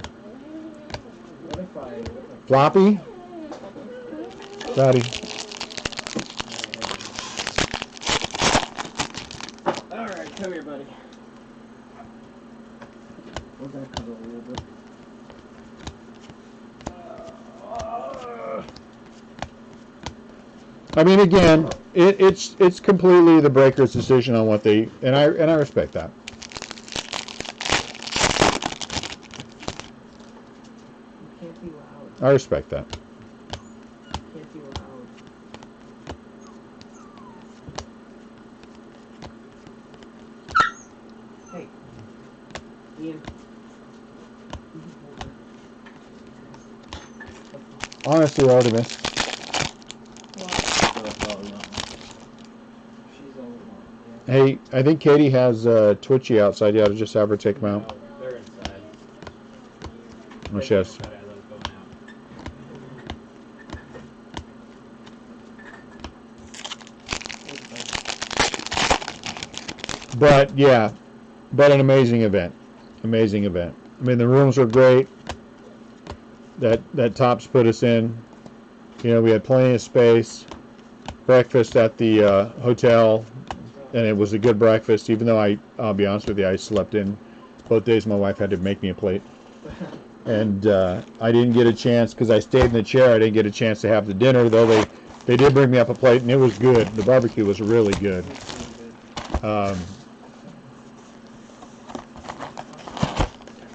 What if I... Floppy? Daddy. Alright, come here, buddy. We're gonna cover a little bit. I mean, again, it's completely the Breakers' decision on what they, and I respect that. You can't be loud. I respect that. You can't be loud. Hey, Ian. Honestly, Artemis. She's all alone. Yeah. Hey, I think Katie has Twitchy outside. You ought to just have her take him out. They're inside. Oh, she has. But yeah, but an amazing event. Amazing event. I mean, the rooms were great. That Topps put us in. You know, we had plenty of space. Breakfast at the hotel, and it was a good breakfast. Even though I'll be honest with you, I slept in both days. My wife had to make me a plate, and I didn't get a chance because I stayed in the chair. I didn't get a chance to have the dinner, though they did bring me up a plate, and it was good. The barbecue was really good.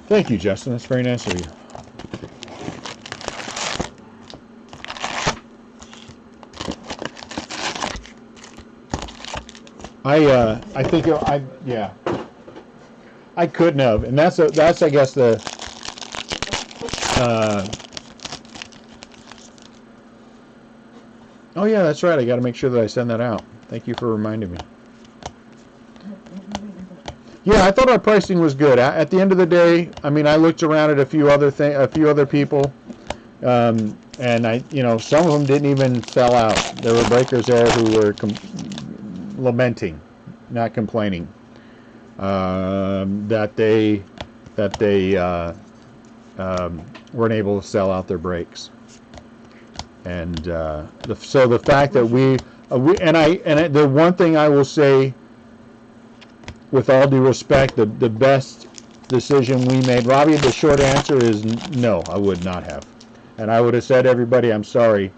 Thank you, Justin. That's very nice of you. I think yeah. I couldn't have, and that's I guess the oh yeah, that's right. I got to make sure that I send that out. Thank you for reminding me. Yeah, I thought our pricing was good. At the end of the day, I mean, I looked around at a few other people, and some of them didn't even sell out. There were breakers there who were lamenting, not complaining, that they weren't able to sell out their breaks. And so the fact that the one thing I will say, with all due respect, the best decision we made, Robbie, the short answer is no, I would not have. And I would have said, everybody, I'm sorry,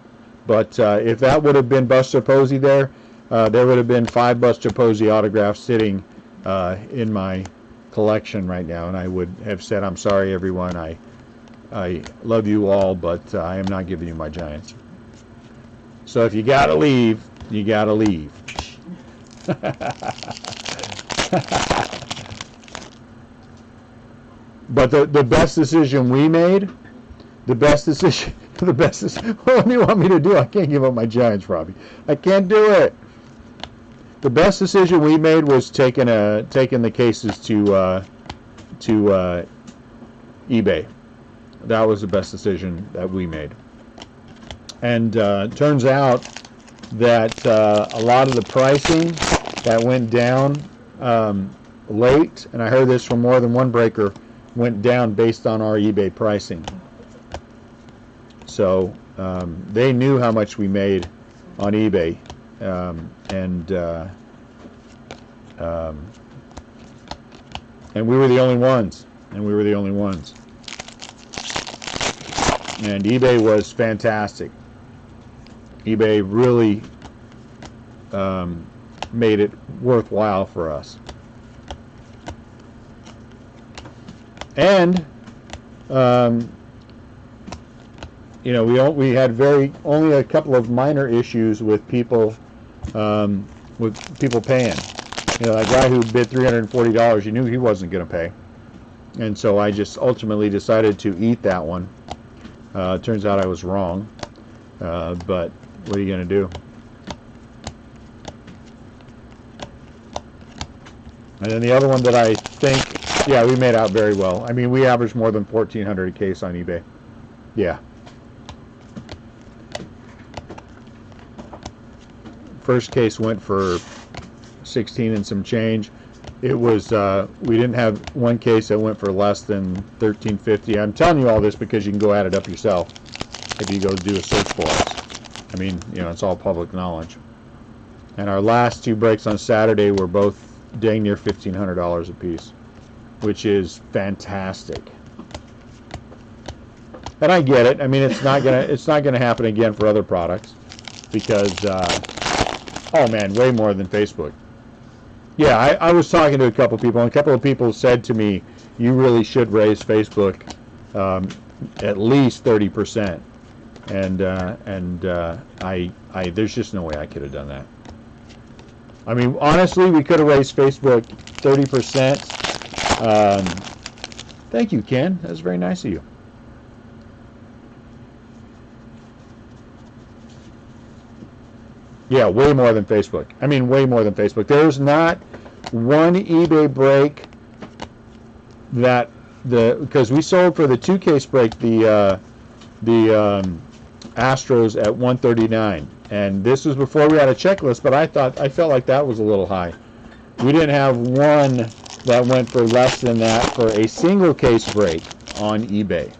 but if that would have been Buster Posey there would have been 5 Buster Posey autographs sitting in my collection right now, and I would have said, I'm sorry, everyone, I love you all, but I am not giving you my Giants. So if you gotta leave, you gotta leave. But the best decision we made, what do you want me to do? I can't give up my Giants, Robbie. I can't do it. The best decision we made was taking the cases to eBay. That was the best decision that we made. And turns out that a lot of the pricing that went down late, and I heard this from more than one breaker, went down based on our eBay pricing. So they knew how much we made on eBay, and we were the only ones. And eBay was fantastic. eBay really made it worthwhile for us. And we had only a couple of minor issues with people paying. That guy who bid $340, you knew he wasn't going to pay, and so I just ultimately decided to eat that one. Turns out I was wrong, but what are you going to do? And then the other one that I think, yeah, we made out very well. I mean, we averaged more than $1,400 a case on eBay. Yeah. First case went for 16 and some change. It was we didn't have one case that went for less than $13.50. I'm telling you all this because you can go add it up yourself if you go do a search for us. I mean, it's all public knowledge. And our last 2 breaks on Saturday were both dang near $1,500 a piece, which is fantastic. And I get it. I mean, it's not gonna happen again for other products because oh man, way more than Facebook. Yeah, I was talking to a couple people, and a couple of people said to me, you really should raise Facebook at least 30%. And there's just no way I could have done that. I mean, honestly, we could have raised Facebook 30%. Thank you, Ken. That's very nice of you. Yeah, way more than Facebook. I mean, way more than Facebook. There's not one eBay break because we sold for the 2-case break the Astros at $139, and this was before we had a checklist. But I felt like that was a little high. We didn't have one that went for less than that for a single case break on eBay.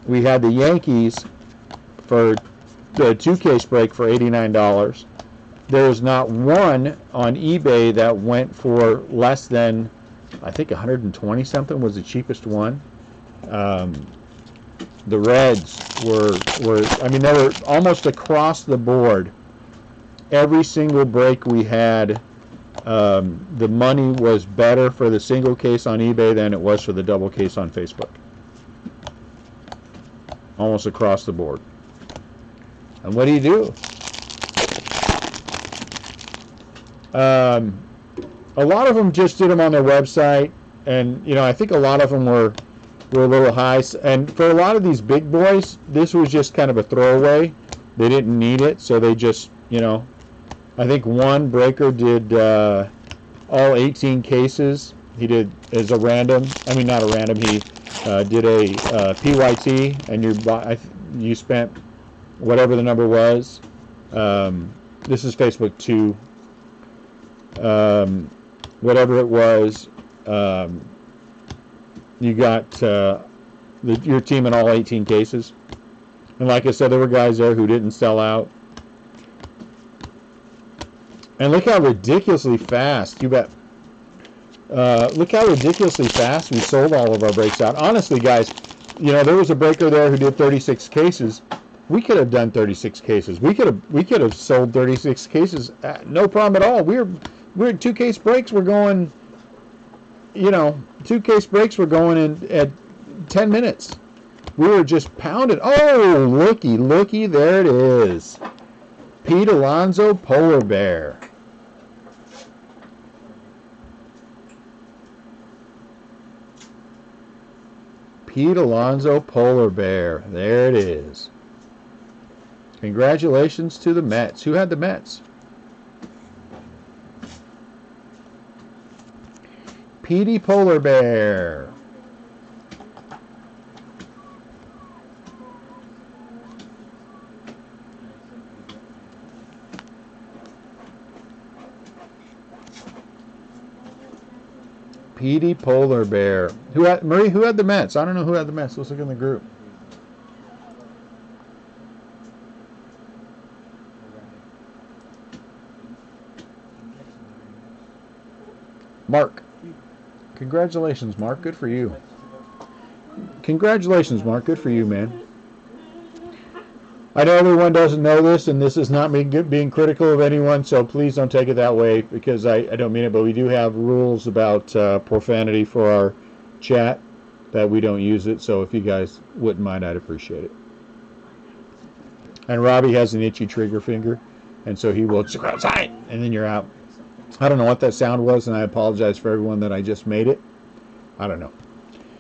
We had the Yankees for the 2-case break for $89. There's not one on eBay that went for less than, I think 120 something was the cheapest one. The Reds were I mean, they were almost across the board. Every single break we had the money was better for the single case on eBay than it was for the double case on Facebook. Almost across the board. And what do? A lot of them just did them on their website, and I think a lot of them were a little high. And for a lot of these big boys, this was just kind of a throwaway. They didn't need it, so they just, I think one breaker did all 18 cases. He did as a random. I mean, not a random. He did a PYT, and you spent whatever the number was. This is Facebook 2. Whatever it was, you got your team in all 18 cases. And like I said, there were guys there who didn't sell out. And look how ridiculously fast, you bet. Look how ridiculously fast we sold all of our breaks out. Honestly, guys, there was a breaker there who did 36 cases. We could have done 36 cases. We could have sold 36 cases, no problem at all. We're 2 case breaks. We're going, 2 case breaks. We're going in at 10 minutes. We were just pounded. Oh, looky, there it is. Pete Alonso Polar Bear. Pete Alonso Polar Bear. There it is. Congratulations to the Mets. Who had the Mets? Petey Polar Bear. Petey Polar Bear. Marie, who had the Mets? I don't know who had the Mets. Let's look in the group. Mark. Congratulations, Mark. Good for you. Congratulations, Mark. Good for you, man. I know everyone doesn't know this, and this is not me being critical of anyone, so please don't take it that way, because I don't mean it, but we do have rules about profanity for our chat, that we don't use it, so if you guys wouldn't mind, I'd appreciate it. And Robbie has an itchy trigger finger, and so he will, and then you're out. I don't know what that sound was, and I apologize for everyone that I just made it. I don't know.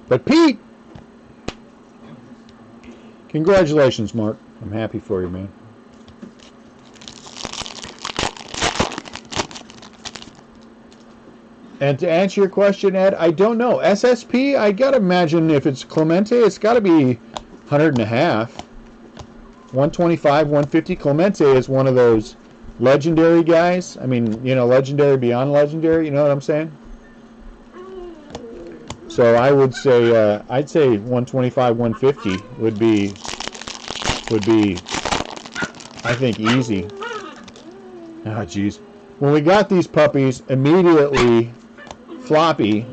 But Pete! Congratulations, Mark. I'm happy for you, man. And to answer your question, Ed, I don't know. SSP, I gotta imagine if it's Clemente, it's gotta be 100.5. 125, 150. Clemente is one of those legendary guys. I mean, legendary beyond legendary. You know what I'm saying? So I would say, I'd say 125, 150 would be, I think, easy. Oh, jeez. When we got these puppies, immediately Floppy,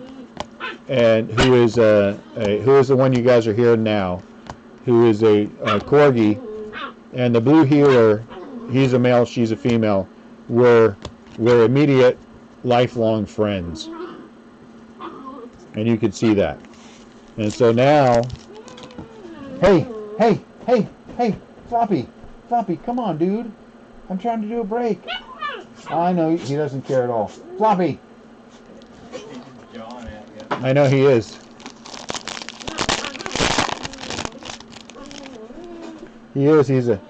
and who is the one you guys are hearing now, who is a corgi, and the blue healer, he's a male, she's a female, we're immediate, lifelong friends. And you could see that. And so now, hey, Floppy, come on, dude. I'm trying to do a break. I know, he doesn't care at all. Floppy! I know he is. He's a...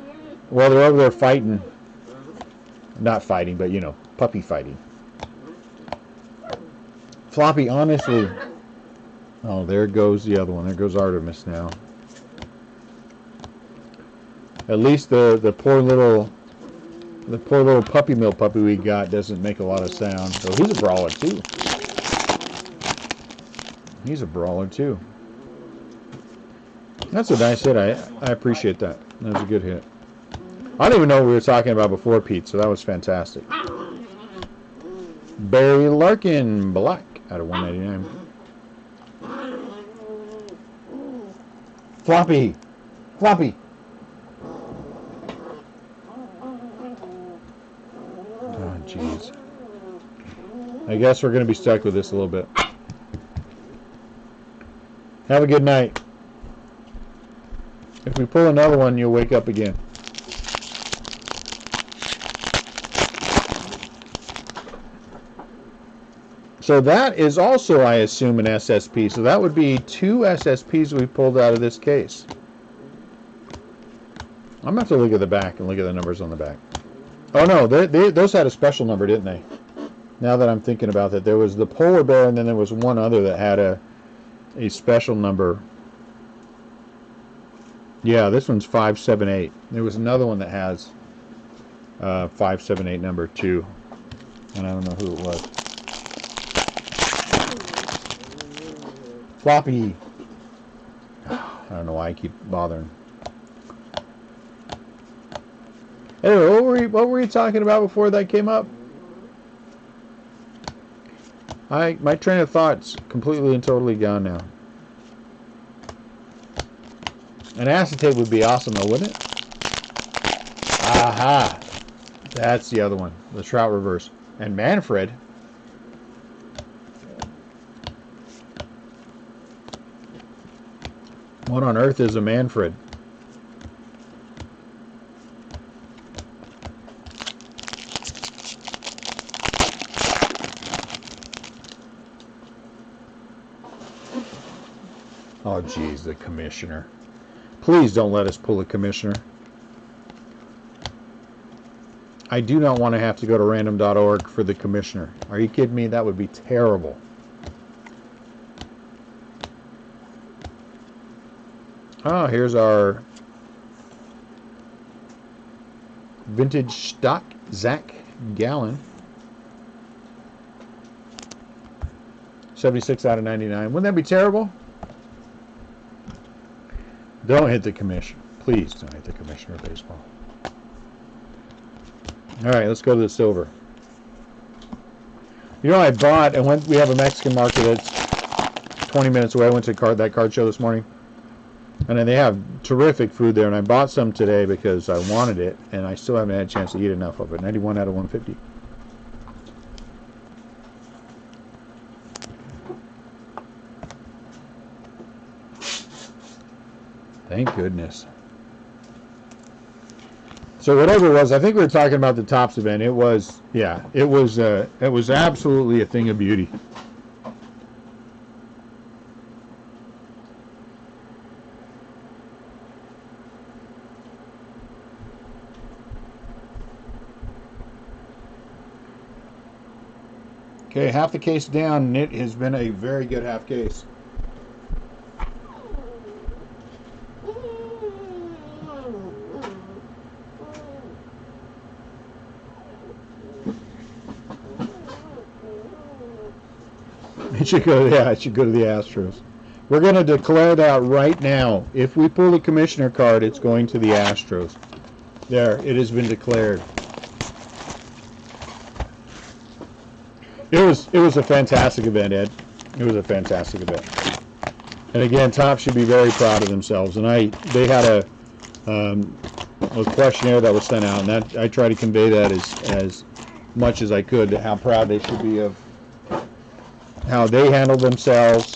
Well, they're over there fighting. Not fighting, but, puppy fighting. Floppy, honestly... Oh, there goes the other one. There goes Artemis now. At least the poor little puppy mill puppy we got doesn't make a lot of sound. So he's a brawler too. That's a nice hit. I appreciate that. That was a good hit. I don't even know what we were talking about before, Pete, so that was fantastic. Barry Larkin, black, out of 199. Floppy! Oh, jeez. guess we're going to be stuck with this a little bit. Have a good night. If we pull another one, you'll wake up again. So that is also, I assume, an SSP. So that would be 2 SSPs we pulled out of this case. I'm going to have to look at the back and look at the numbers on the back. Oh no, those had a special number, didn't they? Now that I'm thinking about that, there was the polar bear and then there was one other that had a special number. Yeah, this one's 578. There was another one that has 578 number too. And I don't know who it was. Floppy. I don't know why I keep bothering. Anyway, what were you talking about before that came up? My train of thought's completely and totally gone now. An acetate would be awesome though, wouldn't it? Aha! That's the other one. The Trout Reverse. And Manfred. What on earth is a Manfred? Oh, geez, the commissioner. Please don't let us pull a commissioner. I do not want to have to go to random.org for the commissioner. Are you kidding me? That would be terrible. Oh, here's our vintage stock Zach Gallen. 76 out of 99. Wouldn't that be terrible? Don't hit the commissioner. Please don't hit the commissioner of baseball. All right, let's go to the silver. You know, I bought, and we have a Mexican market that's 20 minutes away. I went to that card show this morning. And then they have terrific food there, and I bought some today because I wanted it, and I still haven't had a chance to eat enough of it. 91 out of 150. Thank goodness. So whatever it was, I think we were talking about the Topps event. It was, yeah, it was absolutely a thing of beauty. Okay, half the case down, and it has been a very good half case. It should go, yeah, it should go to the Astros. We're going to declare that right now. If we pull the commissioner card, it's going to the Astros. There, it has been declared. It was a fantastic event, Ed. It was a fantastic event. And again, Topps should be very proud of themselves. And they had a questionnaire that was sent out, and that I try to convey that as much as I could, how proud they should be of how they handled themselves,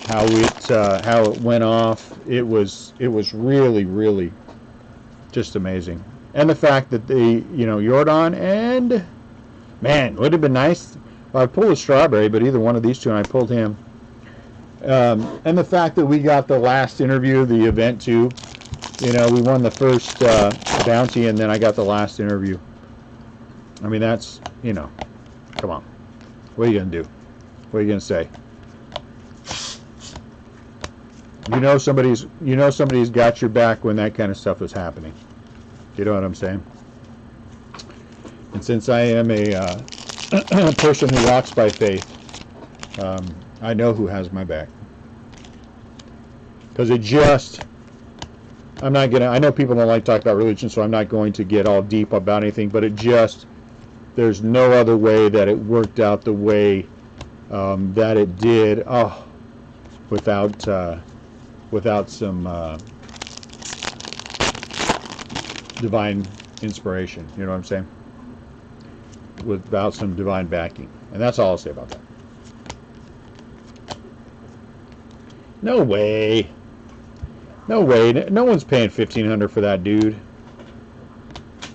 how it went off. It was really, really just amazing. And the fact that they, Jordan and, man, would have been nice. Well, I pulled a Strawberry, but either one of these two, and I pulled him. And the fact that we got the last interview of the event too. We won the first bounty, and then I got the last interview. I mean, that's, come on. What are you going to do? What are you going to say? Somebody's got your back when that kind of stuff is happening. You know what I'm saying? And since I am a person who walks by faith, I know who has my back. Because I know people don't like to talk about religion, so I'm not going to get all deep about anything, but there's no other way that it worked out the way that it did, without some divine inspiration. You know what I'm saying? without some divine backing. And that's all I'll say about that. No way. No way. No one's paying $1,500 for that, dude.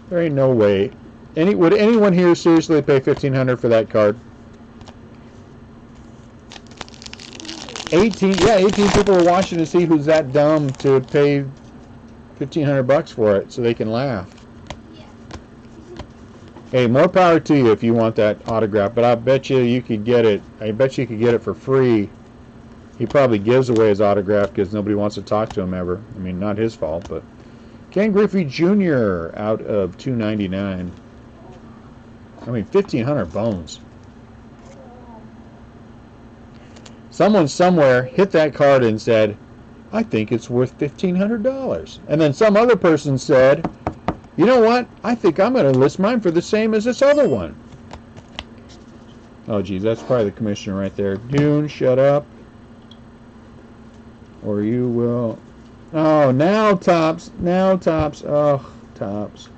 There ain't no way. Would anyone here seriously pay $1,500 for that card? 18 people are watching to see who's that dumb to pay $1,500 for it so they can laugh. Hey, more power to you if you want that autograph, but I bet you could get it. I bet you could get it for free. He probably gives away his autograph because nobody wants to talk to him ever. I mean, not his fault, but Ken Griffey Jr. out of $299. I mean, 1,500 bones. Someone somewhere hit that card and said, I think it's worth $1,500. And then some other person said, you know what? I think I'm going to list mine for the same as this other one. Oh, geez, that's probably the commissioner right there. Dune, shut up. Or you will... Oh, now Tops. Now Tops. Oh, Tops.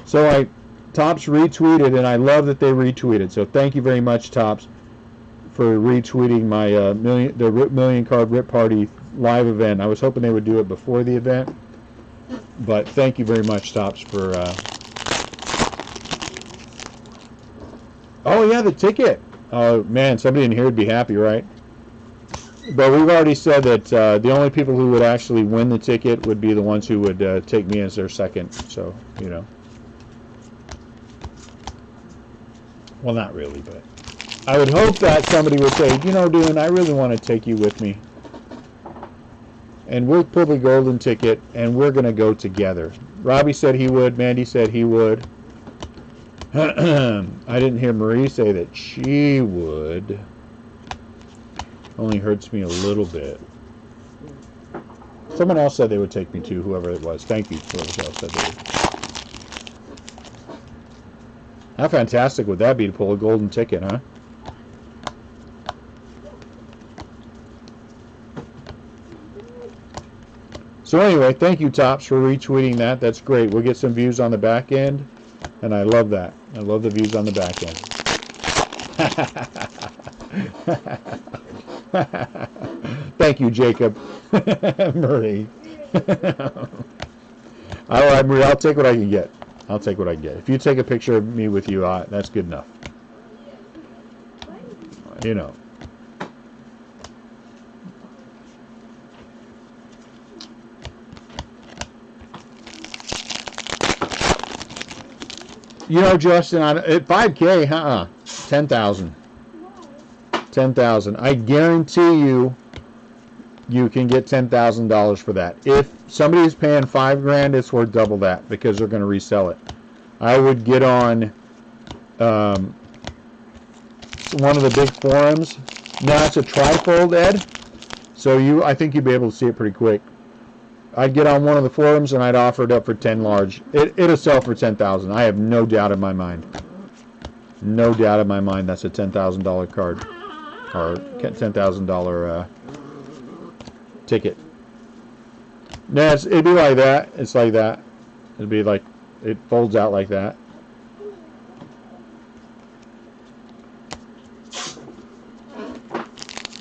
So Tops retweeted, and I love that they retweeted. So thank you very much, Tops, for retweeting my million card rip party live event. I was hoping they would do it before the event, but thank you very much, Tops, for. Oh yeah, the ticket. Oh man, somebody in here would be happy, right? But we've already said that the only people who would actually win the ticket would be the ones who would take me as their second. So you know. Well, not really, but I would hope that somebody would say, you know, Dune, I really want to take you with me. And we'll pull the golden ticket, and we're going to go together. Robbie said he would. Mandy said he would. I didn't hear Marie say that she would. Only hurts me a little bit. Someone else said they would take me too, whoever it was. Thank you, whoever else said they would. How fantastic would that be to pull a golden ticket, huh? So anyway, thank you, Tops, for retweeting that. That's great. We'll get some views on the back end, and I love that. I love the views on the back end. Thank you, Jacob. Marie. All right, Marie, I'll take what I can get. I'll take what I can get. If you take a picture of me with you, that's good enough. You know. You know, Justin, at 5K, 10,000. 10,000. I guarantee you can get $10,000 for that. If somebody is paying $5,000, it's worth double that because they're going to resell it. I would get on one of the big forums. Now it's a trifold, Ed. So I think you'd be able to see it pretty quick. I'd get on one of the forums and I'd offer it up for 10 large. It'll sell for 10,000. I have no doubt in my mind. No doubt in my mind that's a $10,000 card or $10,000 ticket. No, it'd be like that. It's like that. It'd be like it folds out like that.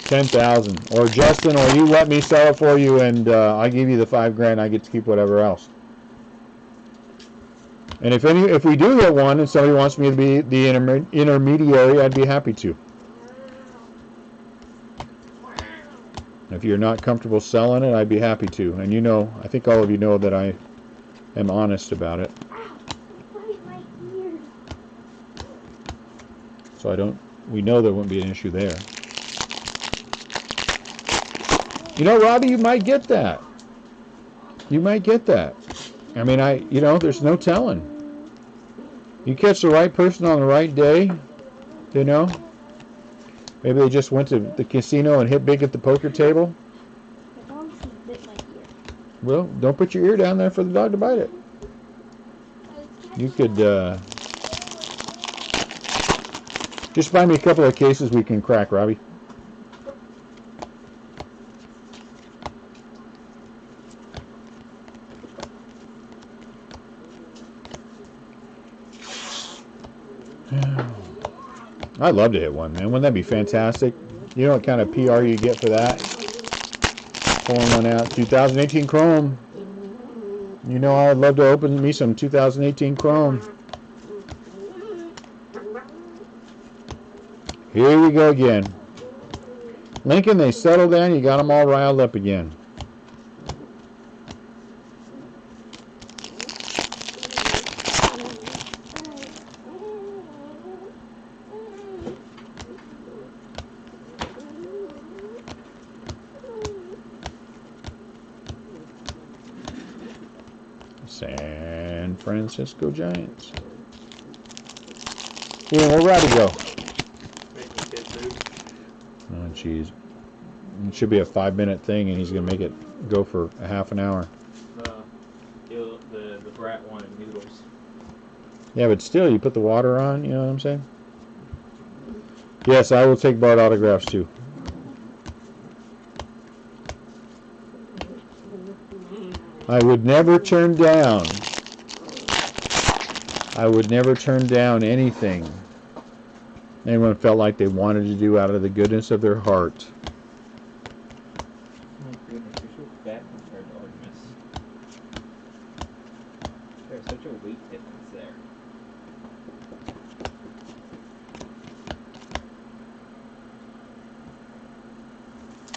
$10,000, or Justin, or you let me sell it for you, and I give you the $5,000. I get to keep whatever else. And if we do get one, and somebody wants me to be the intermediary, I'd be happy to. If you're not comfortable selling it, I'd be happy to. And you know, I think all of you know that I am honest about it. So we know there wouldn't be an issue there. You know, Robbie, you might get that. You might get that. I mean, there's no telling. You catch the right person on the right day, you know. Maybe they just went to the casino and hit big at the poker table. The dog bit my ear. Well, don't put your ear down there for the dog to bite it. You could just find me a couple of cases we can crack, Robbie. I'd love to hit one, man. Wouldn't that be fantastic? You know what kind of PR you get for that? Pulling one out. 2018 Chrome. You know I'd love to open me some 2018 Chrome. Here we go again. Lincoln, they settled down. You got them all riled up again. San Francisco Giants. Yeah, we're ready to go. Oh, jeez. It should be a 5-minute thing, and he's going to make it go for a half an hour. The brat wanted noodles. Yeah, but still, you put the water on, you know what I'm saying? Yes, I will take Bart autographs, too. I would never turn down. I would never turn down anything anyone felt like they wanted to do out of the goodness of their heart. Oh my goodness, you're so fat compared to Artemis. There's such a weight difference there.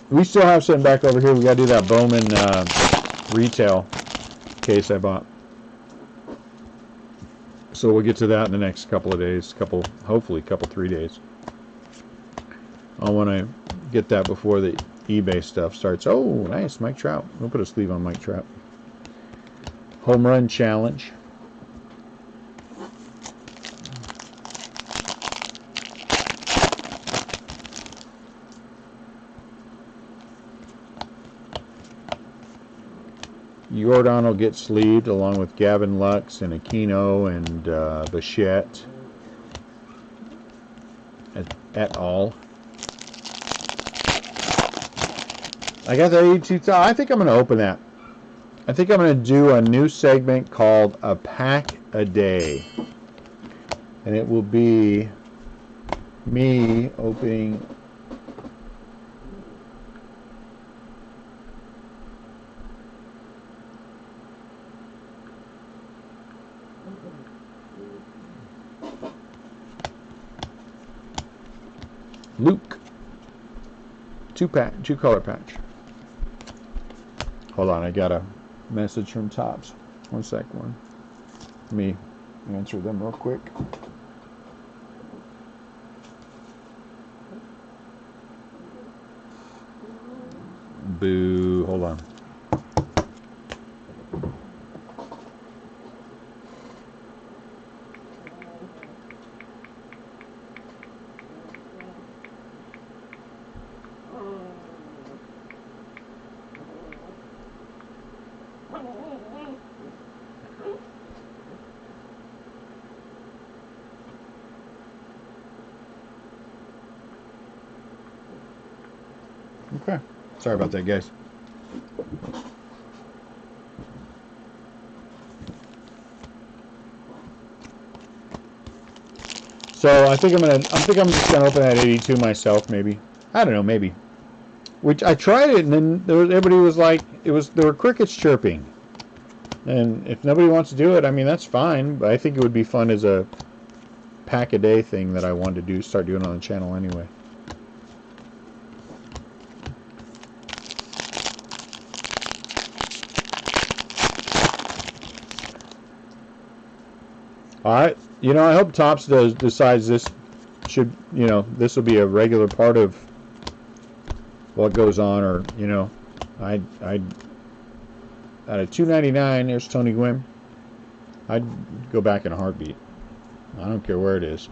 We still have something back over here. We got to do that Bowman retail case I bought. So we'll get to that in the next couple of days, hopefully 3 days. I want to get that before the eBay stuff starts. Oh, nice, Mike Trout. We'll put a sleeve on Mike Trout. Home run challenge. Jordan will get sleeved along with Gavin Lux and Aquino and Bichette et al. I got the 82. I think I'm going to open that. I think I'm going to do a new segment called A Pack a Day. And it will be me opening Luke. Two color patch. Hold on, I got a message from Tops. One sec, one. Let me answer them real quick. Boo, hold on. Okay. Sorry about that, guys. So I think I'm just gonna open that 82 myself, maybe. I don't know, maybe. Which I tried it, and then everybody was like, there were crickets chirping. And if nobody wants to do it, I mean that's fine. But I think it would be fun as a pack a day thing that I wanted to start doing on the channel anyway. All right, I hope Tops decides this should, this will be a regular part of what goes on, or I out of $2.99, there's Tony Gwynn. I'd go back in a heartbeat. I don't care where it is.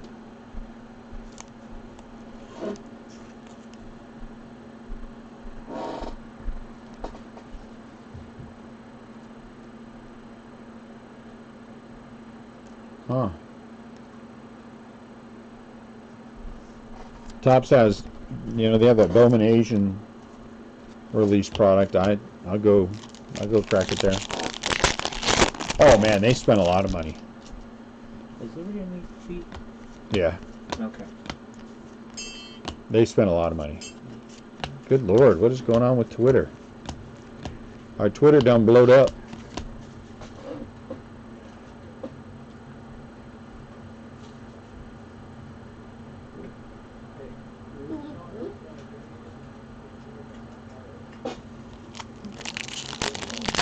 Huh. Tops has, they have that Bowman Asian release product. I'll go crack it there. Oh man, they spent a lot of money. Is Liberty on week feet? Yeah, Okay. they spent a lot of money. Good Lord, what is going on with Twitter? Our Twitter done blowed up.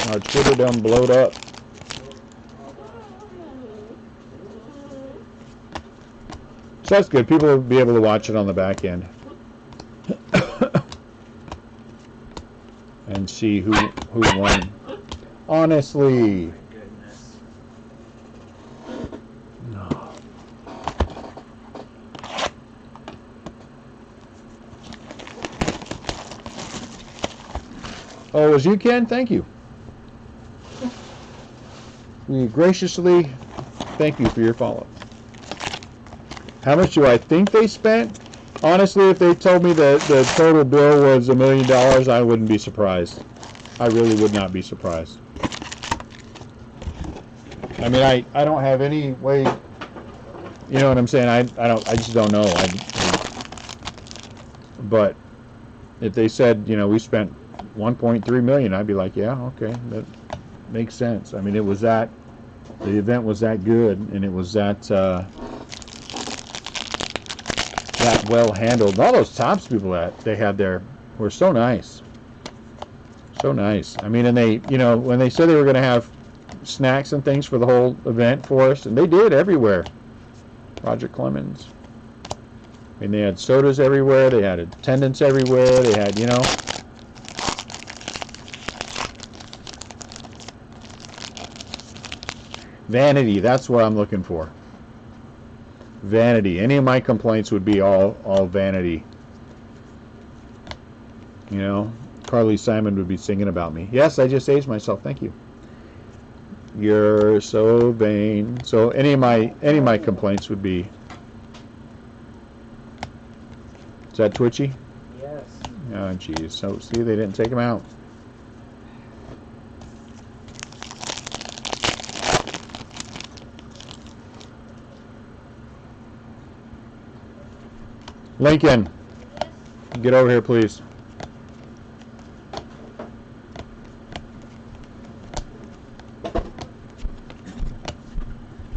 Our Twitter done blowed up. So that's good. People will be able to watch it on the back end. And see who won. Honestly. My goodness. No. Oh, it was you, Ken? Thank you. We graciously thank you for your follow. How much do I think they spent? Honestly, if they told me that the total bill was $1 million, I wouldn't be surprised. I really would not be surprised. I mean, I don't have any way, you know what I'm saying? I just don't know. But if they said, you know, we spent 1.3 million, I'd be like, yeah, okay, that makes sense. I mean, it was that, the event was that good, and it was that that well handled. All those Tops people that they had there were so nice. So nice. I mean, and they, you know, when they said they were going to have snacks and things for the whole event for us, and they did everywhere. Roger Clemens. I mean, they had sodas everywhere. They had attendants everywhere. They had, you know. Vanity. That's what I'm looking for. Vanity. Any of my complaints would be all vanity. You know, Carly Simon would be singing about me. Yes, I just aged myself. Thank you. You're so vain. So any of my complaints would be. Is that Twitchy? Yes. Oh, geez. So see, they didn't take him out. Lincoln, get over here, please.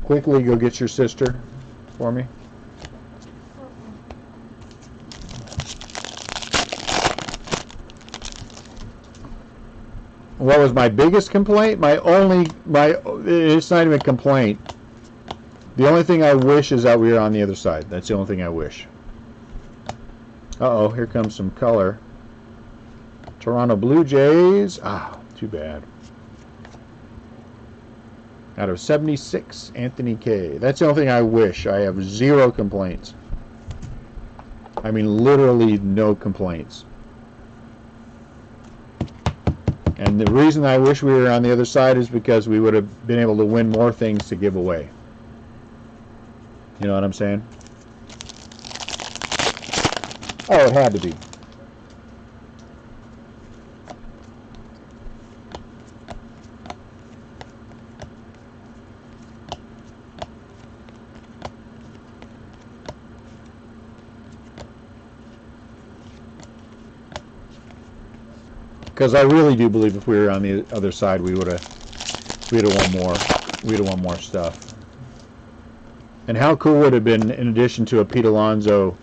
Quickly, go get your sister for me. What was my biggest complaint? It's not even a complaint. The only thing I wish is that we were on the other side. That's the only thing I wish. Uh-oh, here comes some color. Toronto Blue Jays. Ah, too bad. Out of 76, Anthony K. That's the only thing I wish. I have zero complaints. I mean, literally no complaints. And the reason I wish we were on the other side is because we would have been able to win more things to give away. You know what I'm saying? Oh, it had to be. Because I really do believe if we were on the other side, we'd have won more. We'd have won more stuff. And how cool would it have been, in addition to a Pete Alonso,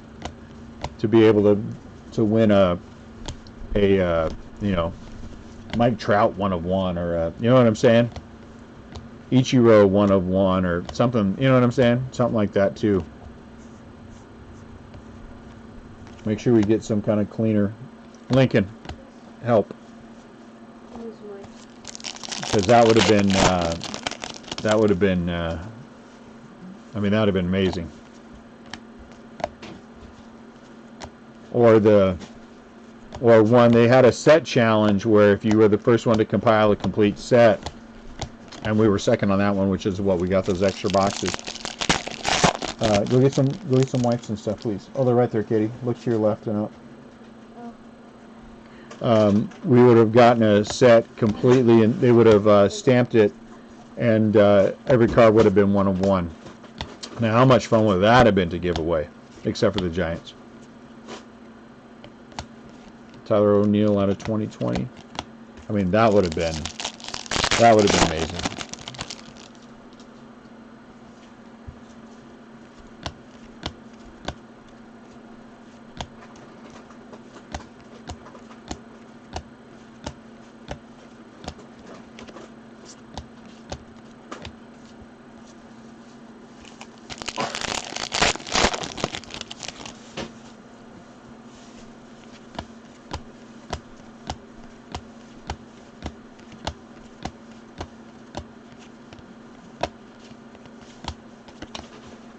to be able to win a you know, Mike Trout 1 of 1, or a, you know what I'm saying? Ichiro 1 of 1, or something. You know what I'm saying? Something like that too. Make sure we get some kind of cleaner. Lincoln, help. Because that would have been, I mean, that would have been amazing. Or one, they had a set challenge where if you were the first one to compile a complete set, and we were second on that one, which is what we got, those extra boxes. Go get some wipes and stuff, please. Oh, they're right there, Katie. Look to your left and up. We would have gotten a set completely, and they would have stamped it, and every card would have been 1 of 1. Now, how much fun would that have been to give away, except for the Giants? Tyler O'Neill out of 2020. I mean, that would have been amazing.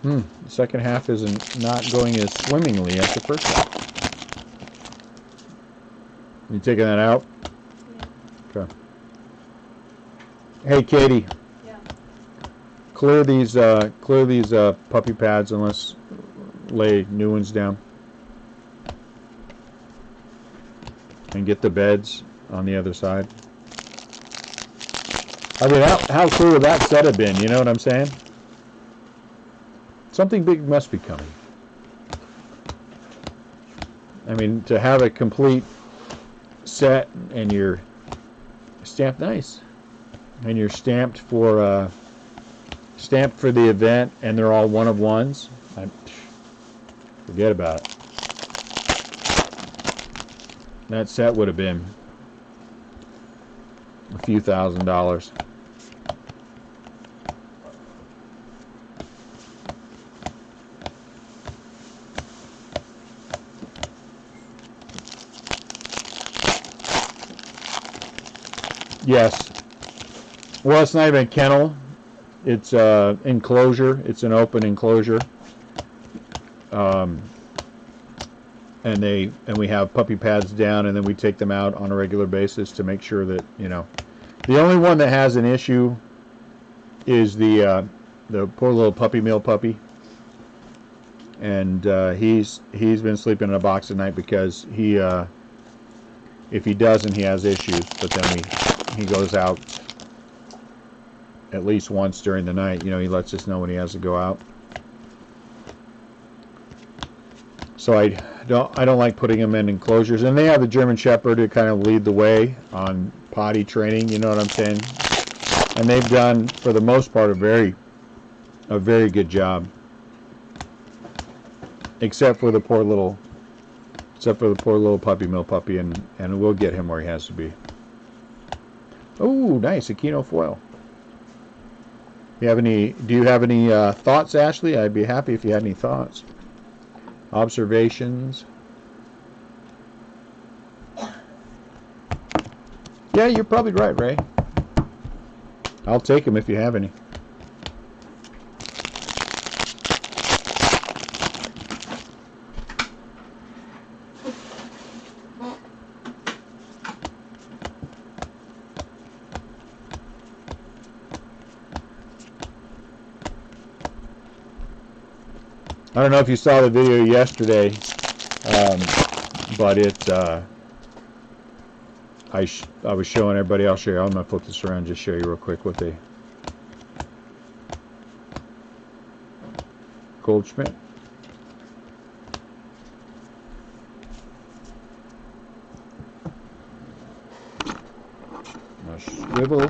The second half isn't not going as swimmingly as the first half. You taking that out? Yeah. Okay. Hey, Katie. Yeah. Clear these puppy pads and let's lay new ones down. And get the beds on the other side. I mean, how cool would that set have been? You know what I'm saying? Something big must be coming. I mean, to have a complete set and you're stamped nice, and you're stamped for the event, and they're all one of ones. Forget about it. That set would have been a few $1,000s. Yes. Well, it's not even a kennel. It's enclosure. It's an open enclosure. And we have puppy pads down, and then we take them out on a regular basis to make sure that, you know. The only one that has an issue is the poor little puppy mill puppy. And he's been sleeping in a box at night because if he doesn't, he has issues. But then he goes out at least once during the night. You know, he lets us know when he has to go out. So I don't like putting them in enclosures. And they have the German Shepherd to kind of lead the way on potty training. You know what I'm saying? And they've done, for the most part, a very good job. Except for the poor little puppy mill puppy, and we'll get him where he has to be. Oh, nice, a Kino foil. Do you have any thoughts, Ashley? I'd be happy if you had any thoughts. Observations. Yeah, you're probably right, Ray. I'll take them if you have any. I don't know if you saw the video yesterday, but I was showing everybody. I'll show you. I'm gonna flip this around, just show you real quick what they Goldschmidt. A swivel,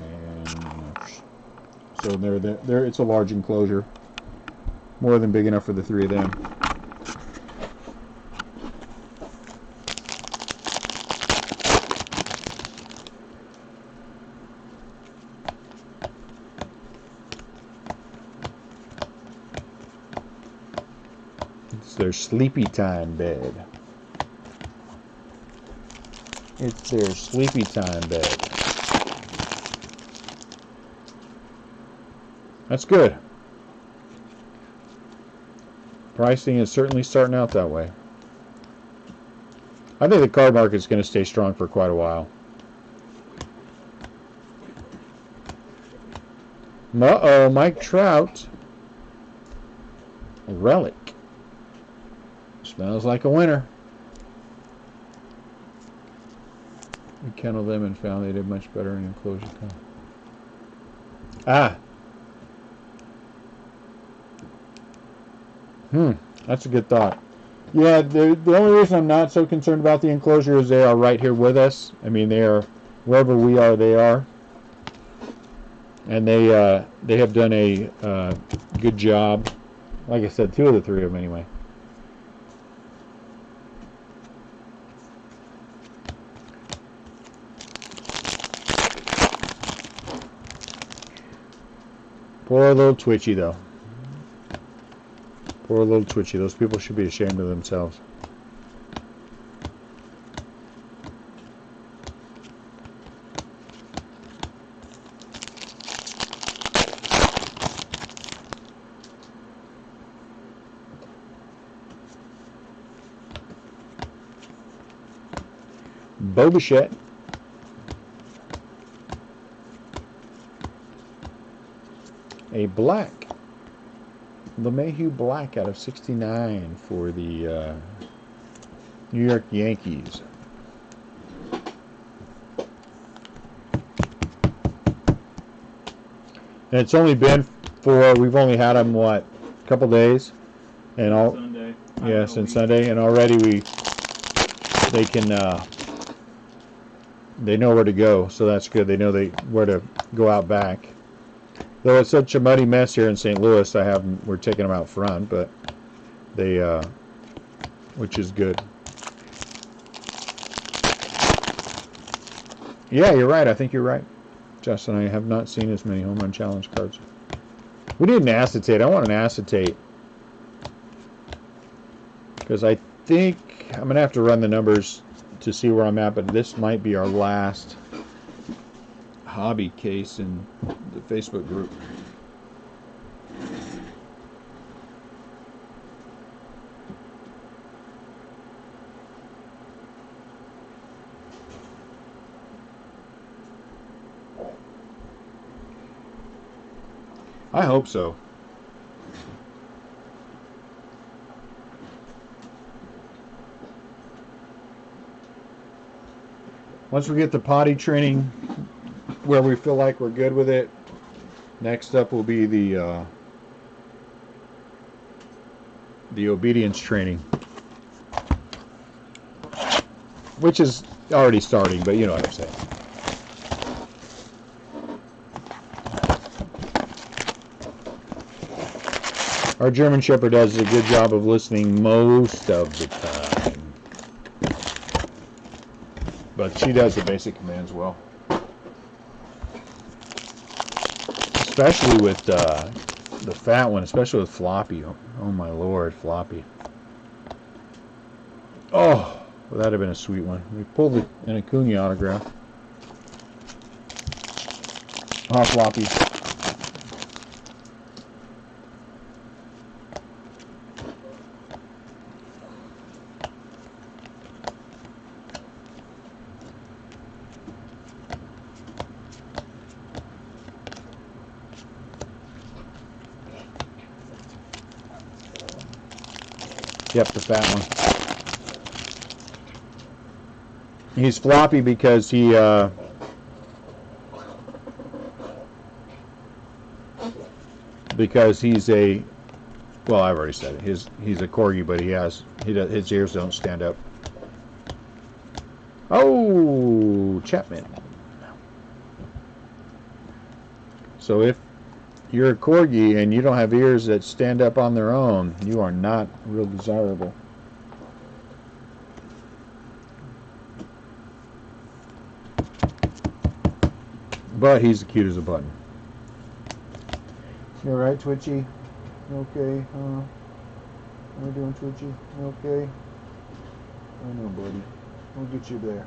and so there. It's a large enclosure. More than big enough for the three of them. It's their sleepy time bed. It's their sleepy time bed. That's good. Pricing is certainly starting out that way. I think the card market is going to stay strong for quite a while. Uh-oh, Mike Trout. A relic. Smells like a winner. We kenneled them and found they did much better in enclosure. Ah. That's a good thought. Yeah, the only reason I'm not so concerned about the enclosure is they are right here with us. I mean, they are wherever we are, they are, and they have done a good job. Like I said, 2 of the 3 of them anyway. Poor little Twitchy, though. Poor little Twitchy. Those people should be ashamed of themselves. Bobichette. A black. LeMahieu black out of 69 for the New York Yankees. And it's only been we've only had them, what, a couple days? And all, Sunday. yeah, since Sunday. And already they can, they know where to go, so that's good. They know where to go out back. Though it's such a muddy mess here in St. Louis, we're taking them out front, but they, which is good. Yeah, you're right. I think you're right, Justin. I have not seen as many home run challenge cards. We need an acetate. I want an acetate because I think I'm gonna have to run the numbers to see where I'm at, but this might be our last hobby case in the Facebook group. I hope so. Once we get the potty training where we feel like we're good with it, next up will be the obedience training, which is already starting, but you know what I'm saying. Our German Shepherd does a good job of listening most of the time, but she does the basic commands well. Especially with the fat one, especially with Floppy. Oh my lord, Floppy. Oh, well, that'd have been a sweet one. We pulled an Acuna autograph. Oh, Floppy. Yep, the fat one. He's Floppy because he's a, well, I've already said it. He's a corgi, but his ears don't stand up. Oh, Chapman. So if you're a corgi and you don't have ears that stand up on their own, you are not real desirable. But he's as cute as a button. You alright, Twitchy? You okay? How you doing, Twitchy? You okay? I know, buddy. We'll get you there.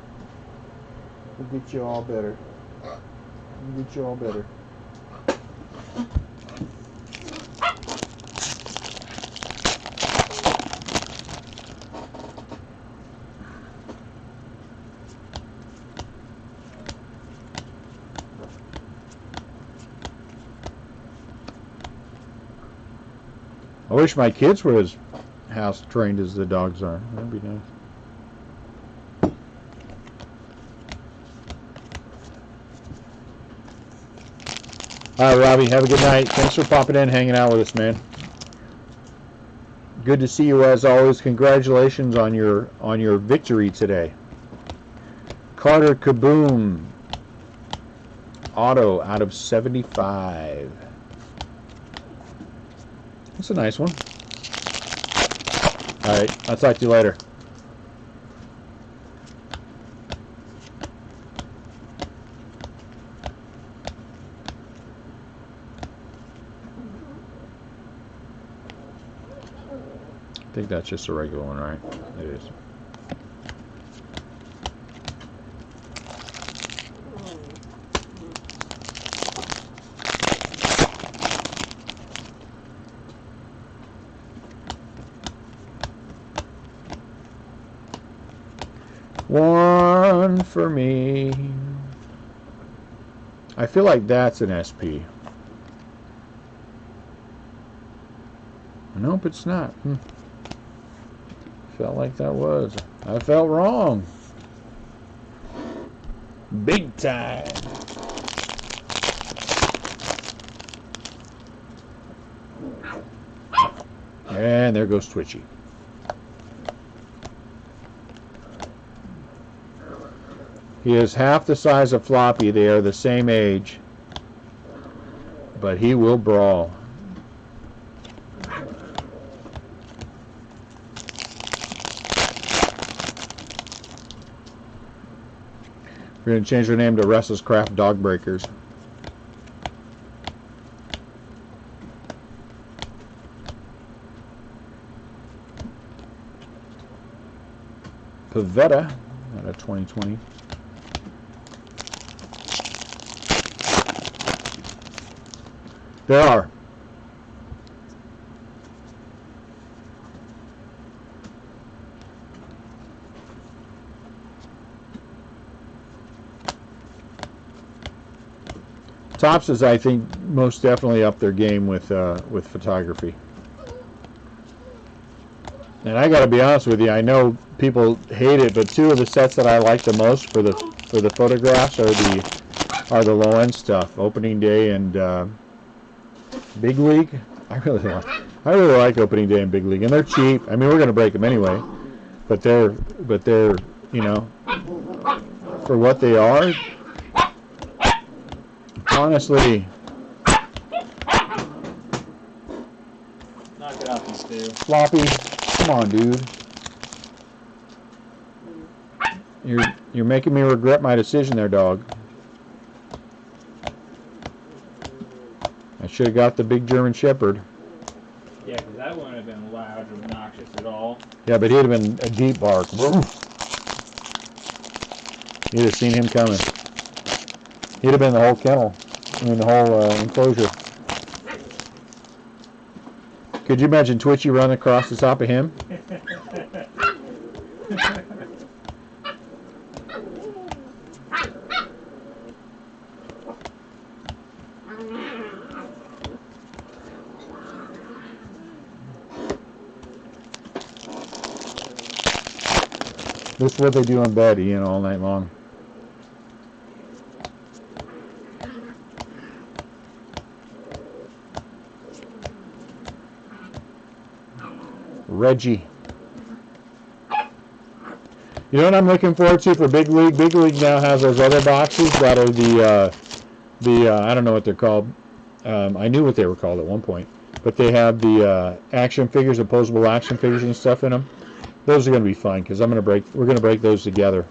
We'll get you all better. We'll get you all better. I wish my kids were as house trained as the dogs are. That'd be nice. All right, Robbie, have a good night. Thanks for popping in, hanging out with us, man. Good to see you as always. Congratulations on your victory today. Carter Kaboom. Auto out of 75. That's a nice one. All right, I'll talk to you later. I think that's just a regular one, right? It is. One for me. I feel like that's an SP. Nope, it's not. Felt like that was. I felt wrong. Big time. And there goes Twitchy. He is half the size of Floppy. They are the same age. But he will brawl. We're going to change our name to Restlesscraft Breakers. Pavetta out of 2020. There are. Topps is, I think, most definitely up their game with photography. And I got to be honest with you, I know people hate it, but two of the sets that I like the most for the photographs are the low end stuff, Opening Day and Big League. I really like Opening Day and Big League, and they're cheap. I mean, we're going to break them anyway, but they're you know, for what they are. Honestly, Knock it off, you two. Floppy, come on, dude. You're making me regret my decision there, dog. I should have got the big German Shepherd. Yeah, because that wouldn't have been loud or obnoxious at all. Yeah, but he'd have been a deep bark. You'd have seen him coming. He'd have been the whole kennel. I mean, the whole enclosure. Could you imagine Twitchy running across the top of him? This is what they do in bed, Ian, all night long. Reggie. You know what I'm looking forward to for Big League? Big League now has those other boxes that are the I don't know what they're called. I knew what they were called at one point, but they have the action figures, opposable action figures and stuff in them. Those are going to be fun because we're going to break those together.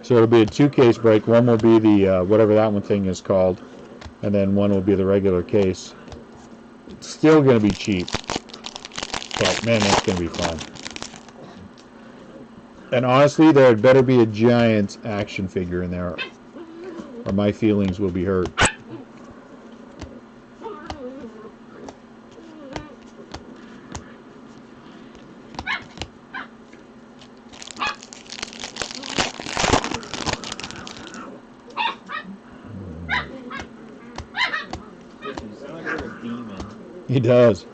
So it'll be a 2-case break. One will be the whatever that one thing is called, and then one will be the regular case. It's still going to be cheap. But man, that's going to be fun. And honestly, there had better be a giant action figure in there, or my feelings will be hurt. You sound like you're a demon. He does.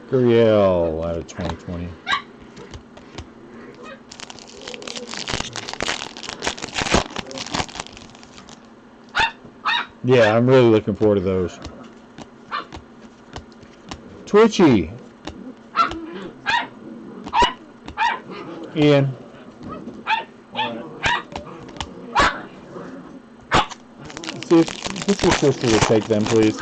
Guriel out of 2020. Yeah, I'm really looking forward to those. Twitchy. Ian. See if get your sister to take them, please.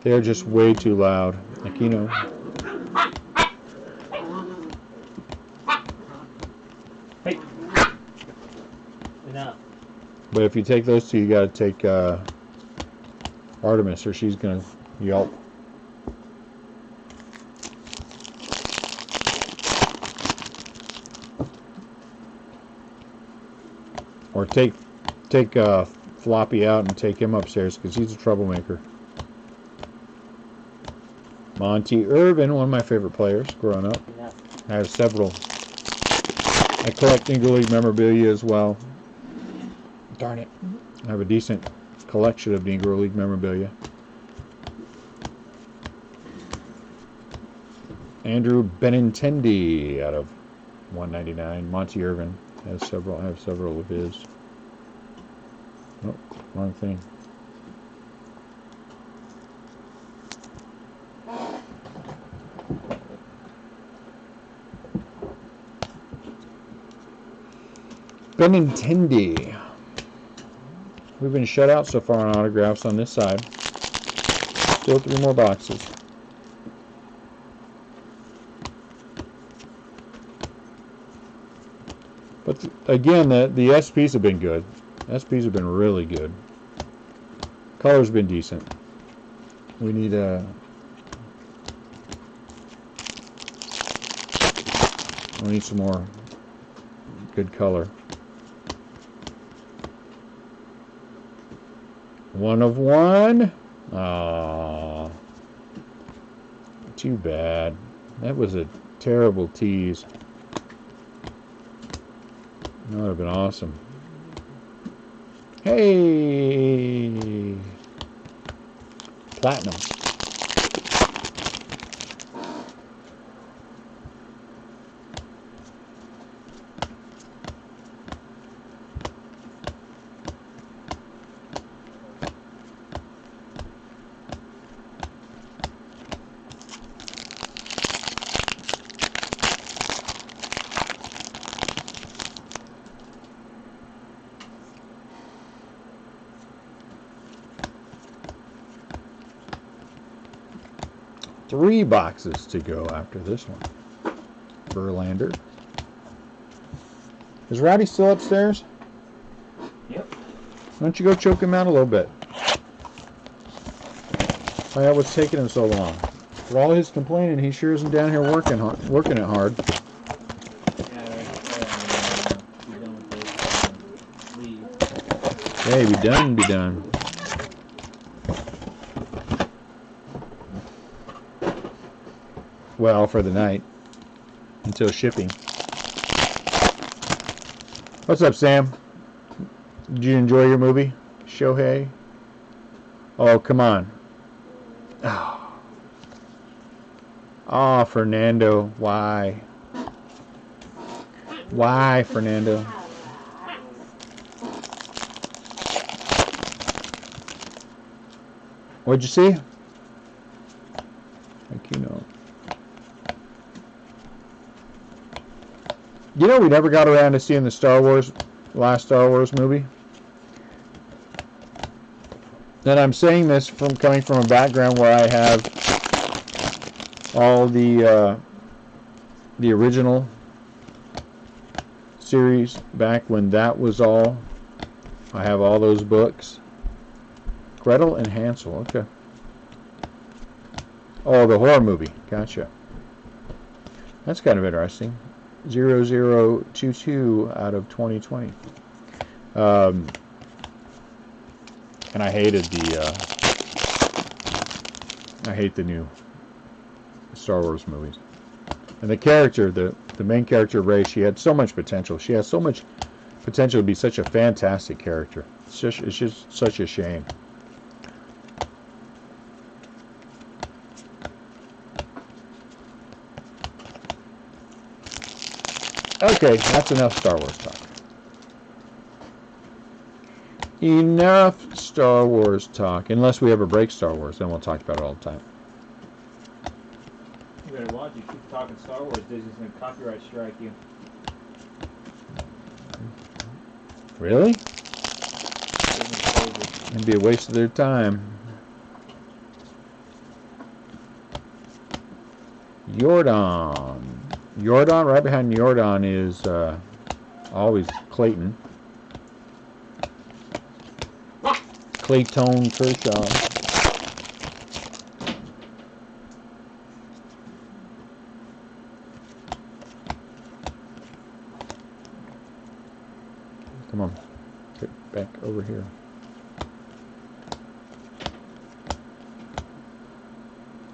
They're just way too loud. Like, you know. Hey. Enough. But if you take those two, you gotta take Artemis, or she's gonna yelp. Or take Floppy out and take him upstairs because he's a troublemaker. Monty Irvin, one of my favorite players growing up. I have several. I collect Negro League memorabilia as well. Darn it. I have a decent collection of Negro League memorabilia. Andrew Benintendi out of 199. Monty Irvin has several. I have several of his. Oh, wrong thing. Benintendi. We've been shut out so far on autographs on this side. Still 3 more boxes. But again, the SPs have been good. SPs have been really good. Color's been decent. We need some more good color. 1 of 1. Aww. Too bad. That was a terrible tease. That would have been awesome. Hey! Platinum. Three boxes to go after this one. Verlander. Is Rowdy still upstairs? Yep. Why don't you go choke him out a little bit? Why that was taking him so long? For all his complaining, he sure isn't down here working it hard. Hey, be done. Well, for the night. Until shipping. What's up, Sam? Did you enjoy your movie, Shohei? Oh, come on. Oh, Fernando. Why? Why, Fernando? What'd you see? Like, you know. You know, we never got around to seeing the last Star Wars movie. And I'm saying this coming from a background where I have all the original series back when that was all. I have all those books. Gretel and Hansel, okay. Oh, the horror movie, gotcha. That's kind of interesting. 0022 out of 2020. And I hated I hate the new Star Wars movies. And the character, the main character, Rey, she had so much potential. She has so much potential to be such a fantastic character. It's just such a shame. Okay, that's enough Star Wars talk. Enough Star Wars talk. Unless we ever break Star Wars, then we'll talk about it all the time. You better watch. You keep talking Star Wars, Disney's gonna copyright strike you. Really? Disney's crazy. It'd be a waste of their time. Jordan. Jordan, right behind Jordan is always Clayton. Clayton Kershaw. Come on, get back over here.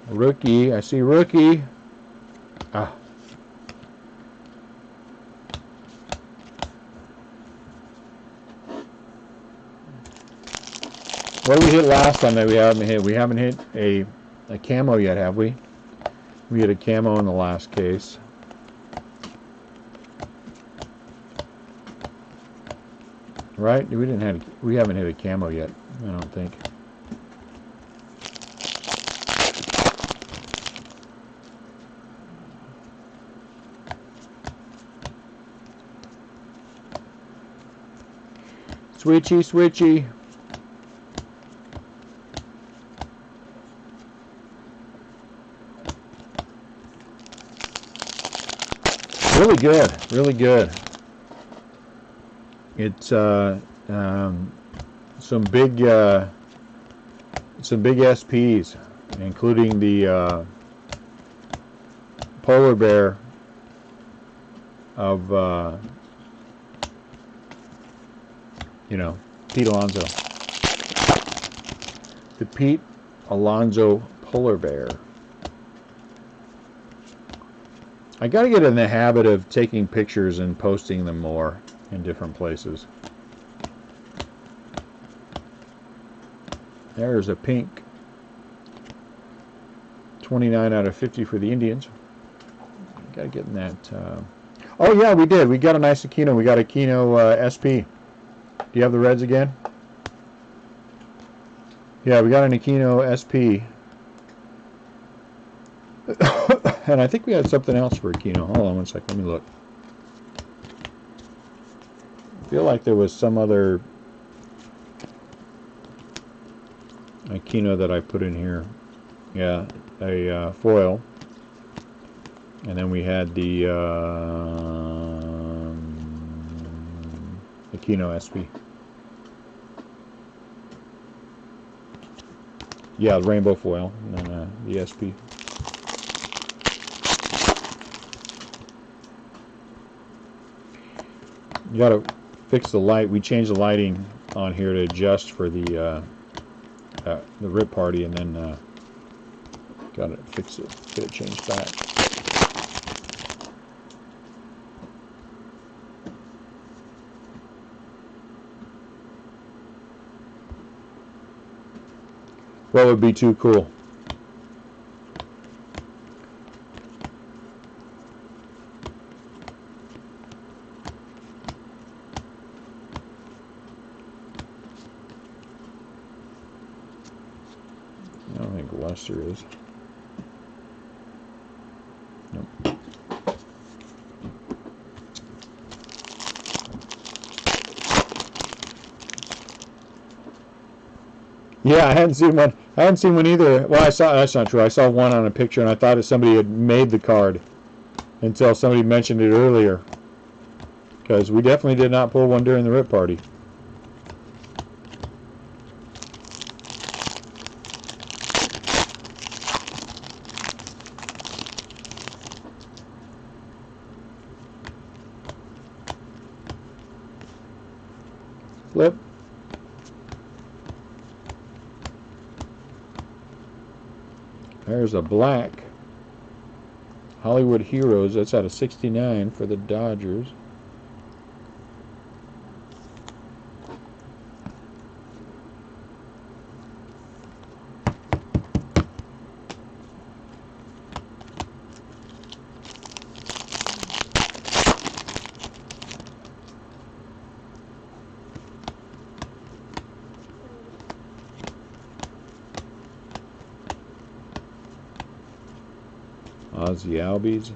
Rookie, I see rookie. Ah. What did we hit last time that we haven't hit? We haven't hit a camo yet, have we? We hit a camo in the last case. Right? We haven't hit a camo yet, I don't think. Switchy, switchy. Really good, really good. It's some big SPs, including the polar bear of Pete Alonso. The Pete Alonso polar bear. I got to get in the habit of taking pictures and posting them more in different places. There's a pink 29 out of 50 for the Indians. Got to get in that. Oh yeah, we did. We got a nice Aquino. We got a Aquino SP. Do you have the Reds again? Yeah, we got an Aquino SP. And I think we had something else for Aquino. Hold on one second. Let me look. I feel like there was some other Aquino that I put in here. Yeah, a foil. And then we had the Aquino SP. Yeah, the rainbow foil, and then the SP. You gotta fix the light. We changed the lighting on here to adjust for the rip party, and then gotta fix it, get it changed back. What would be too cool? I don't think Lester is. Nope. Yeah, I hadn't seen one. I hadn't seen one either. Well, that's not true. I saw one on a picture, and I thought that somebody had made the card until somebody mentioned it earlier. Because we definitely did not pull one during the rip party. Flip. There's a black Hollywood Heroes. That's out of 69 for the Dodgers. Ozzy Albies.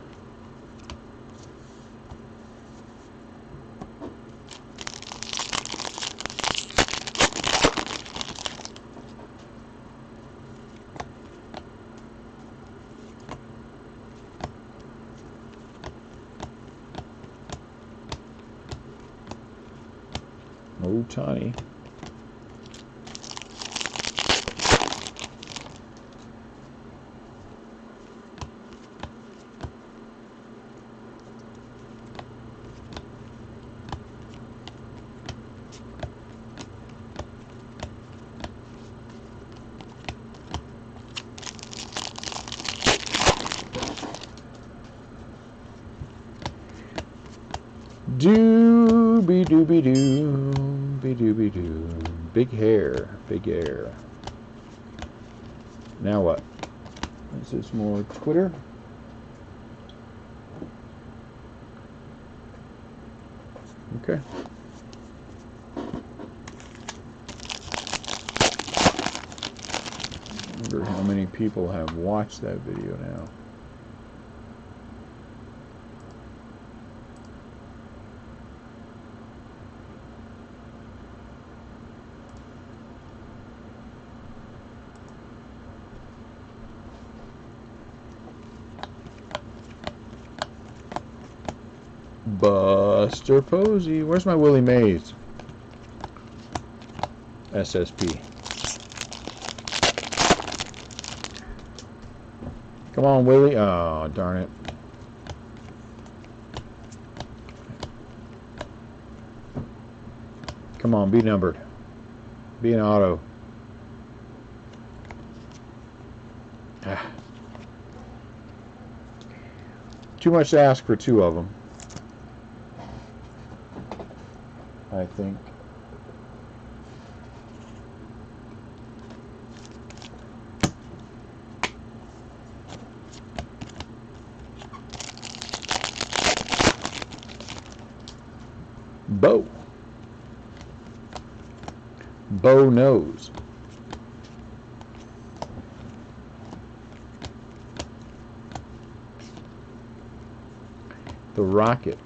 Otani. Dooby dooby doo, be dooby doo. Big hair, big hair. Now what? This is more Twitter. Okay. Wonder how many people have watched that video now. Buster Posey. Where's my Willie Mays? SSP. Come on, Willie. Oh, darn it. Come on, be numbered. Be an auto. Ah. Too much to ask for two of them, I think. Bo knows. The Rocket.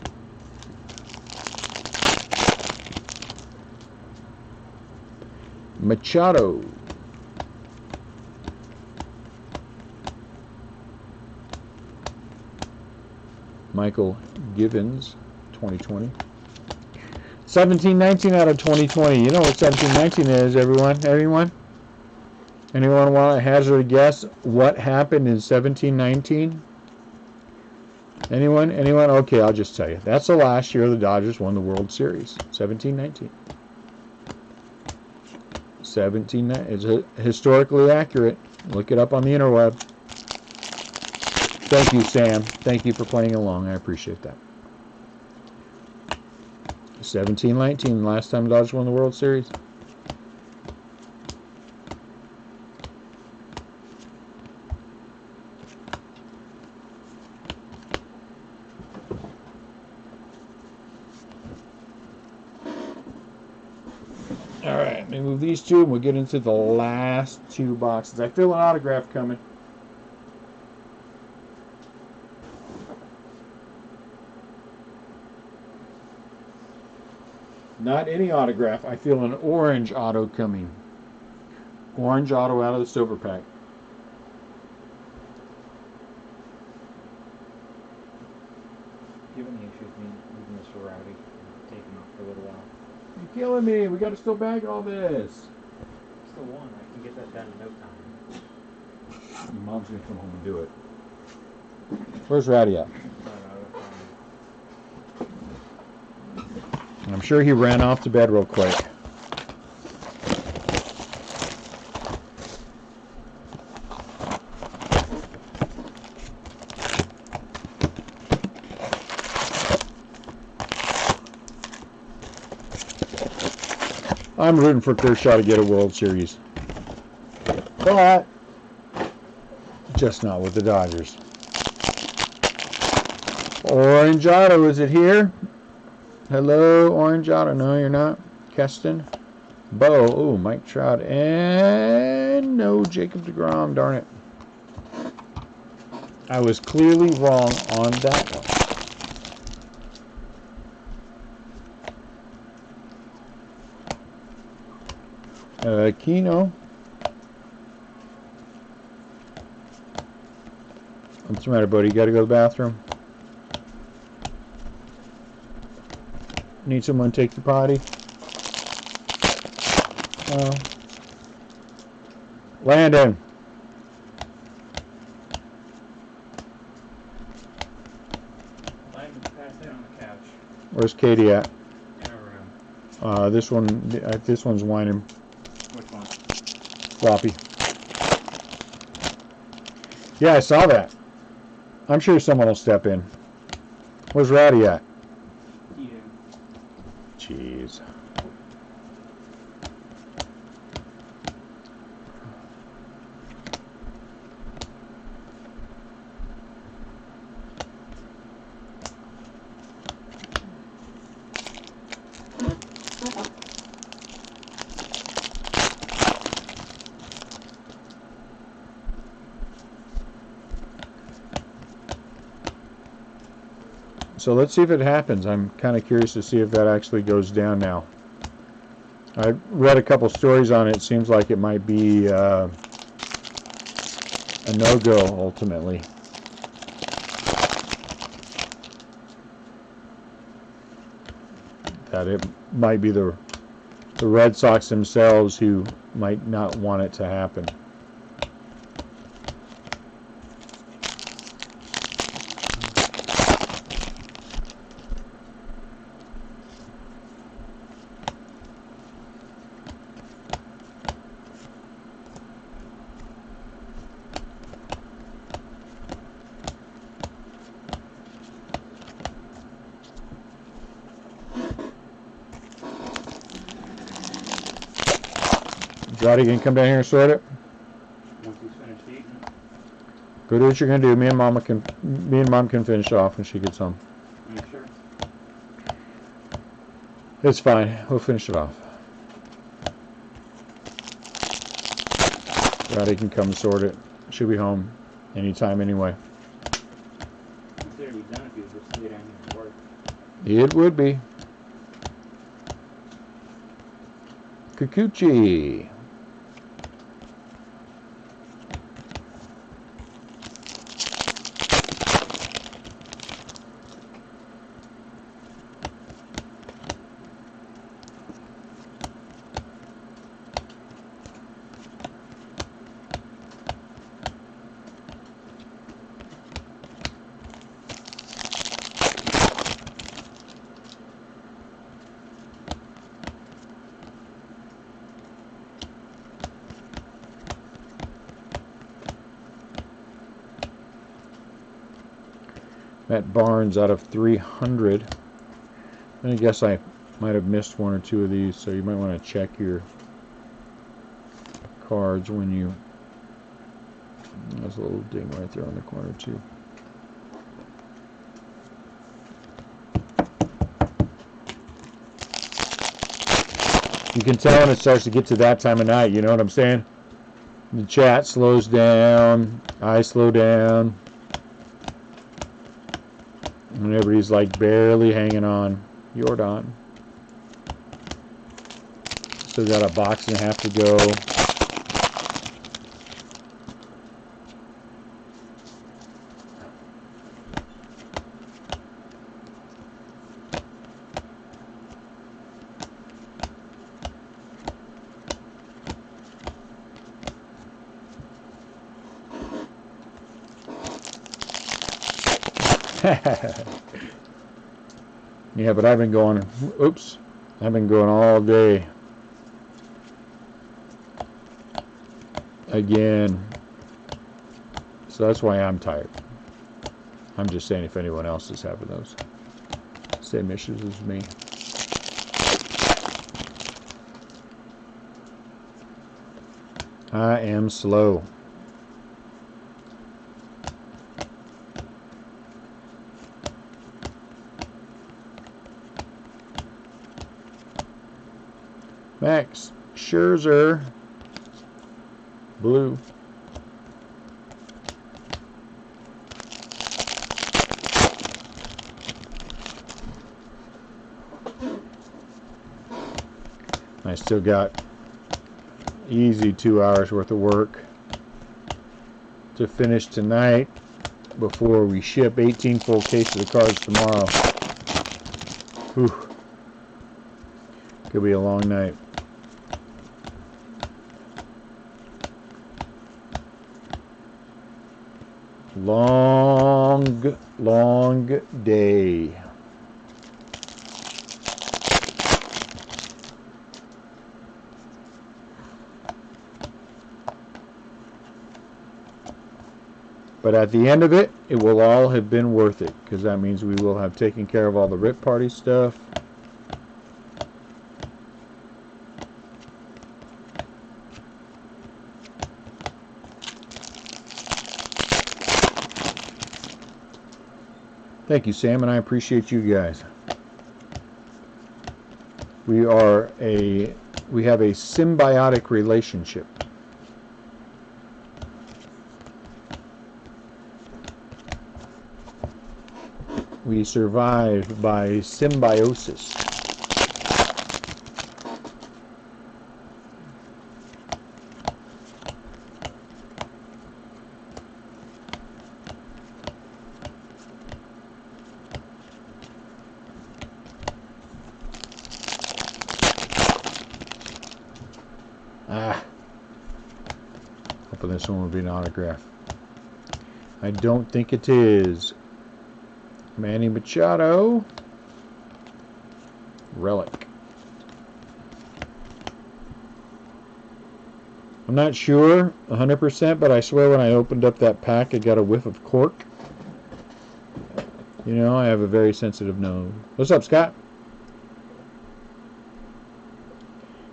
Machado. Michael Givens, 2020. 1719 out of 2020. You know what 1719 is, everyone? Anyone want to hazard a guess what happened in 1719? Anyone? Okay, I'll just tell you. That's the last year the Dodgers won the World Series. 1719. 1719 is historically accurate. Look it up on the interweb. Thank you, Sam. Thank you for playing along. I appreciate that. 1719, last time Dodgers won the World Series. All right, let me move these two and we'll get into the last two boxes. I feel an autograph coming. Not any autograph. I feel an orange auto coming. Orange auto out of the silver pack. Do you have any issues with me moving this rowdy? Taking off for a little while. You're killing me. We got to still bag all this. Still one. I can get that done in no time. Your mom's going to come home and do it. Where's Ratty at? I'm sure he ran off to bed real quick. I'm rooting for Kershaw to get a World Series. But just not with the Dodgers. Orange auto, is it here? Hello, Orange Auto. No, you're not. Keston. Bo. Ooh, Mike Trout. And no Jacob deGrom. Darn it. I was clearly wrong on that one. Kino. What's the matter, buddy? You gotta go to the bathroom? Need someone to take the potty? Landon. I'm passed out on the couch. Where's Katie at? In her room. This one's whining. Which one? Floppy. Yeah, I saw that. I'm sure someone will step in. Where's Rowdy at? Eating. Jeez. So let's see if it happens. I'm kind of curious to see if that actually goes down now. I read a couple stories on it. It seems like it might be a no-go ultimately. That it might be the Red Sox themselves who might not want it to happen. Jody, can you come down here and sort it? Once he's finished eating. Go do what you're gonna do. Me and Mom can finish off when she gets home. Are you sure? It's fine. We'll finish it off. Rowdy can come and sort it. She'll be home anytime anyway. Consider be done if you just stay down here and work. It would be. Kikuchi. Matt Barnes out of 300. I guess I might have missed one or two of these, so you might want to check your cards when you... There's a little ding right there on the corner too. You can tell when it starts to get to that time of night, you know what I'm saying? The chat slows down, I slow down. And everybody's like barely hanging on. Jordan. Still got a box and a half to go. Yeah, but I've been going, oops, I've been going all day. Again. So that's why I'm tired. I'm just saying if anyone else is having those same issues as me. I am slow. Max Scherzer, blue. I still got easy 2 hours worth of work to finish tonight before we ship 18 full cases of cards tomorrow. Whew. Could be a long night. Long, long day. But at the end of it, it will all have been worth it, because that means we will have taken care of all the rip party stuff. Thank you, Sam, and I appreciate you guys. We have a symbiotic relationship. We survive by symbiosis. Hoping this one will be an autograph. I don't think it is. Manny Machado. Relic. I'm not sure 100%, but I swear when I opened up that pack, I got a whiff of cork. You know, I have a very sensitive nose. What's up, Scott?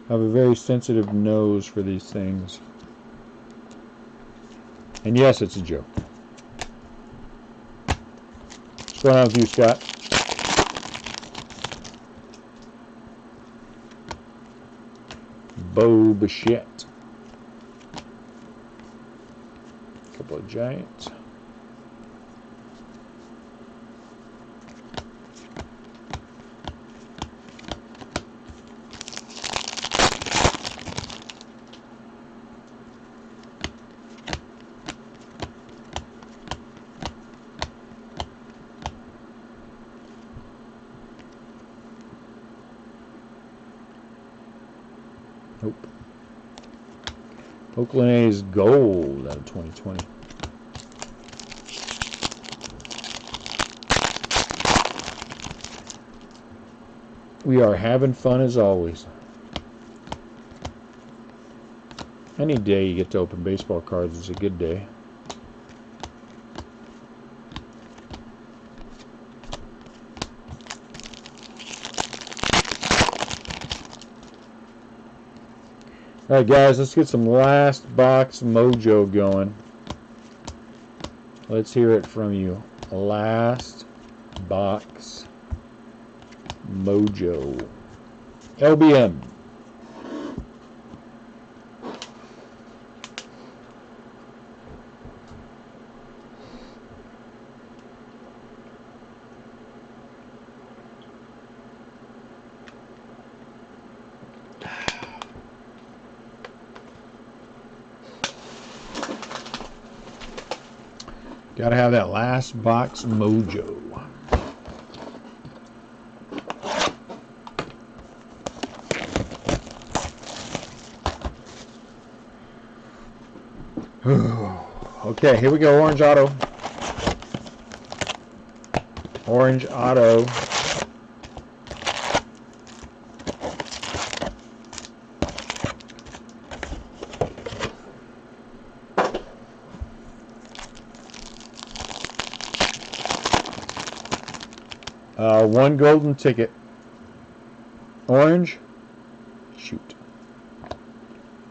I have a very sensitive nose for these things. And yes, it's a joke. What's going on with you, Scott? Bo Bichette. Couple of Giants. Nope. Oakland A's gold out of 2020. We are having fun as always. Any day you get to open baseball cards is a good day. Alright guys, let's get some last box mojo going. Let's hear it from you. Last box mojo. LBM. Gotta have that last box mojo. Okay, here we go. Orange auto. Orange auto. One golden ticket. Orange. Shoot.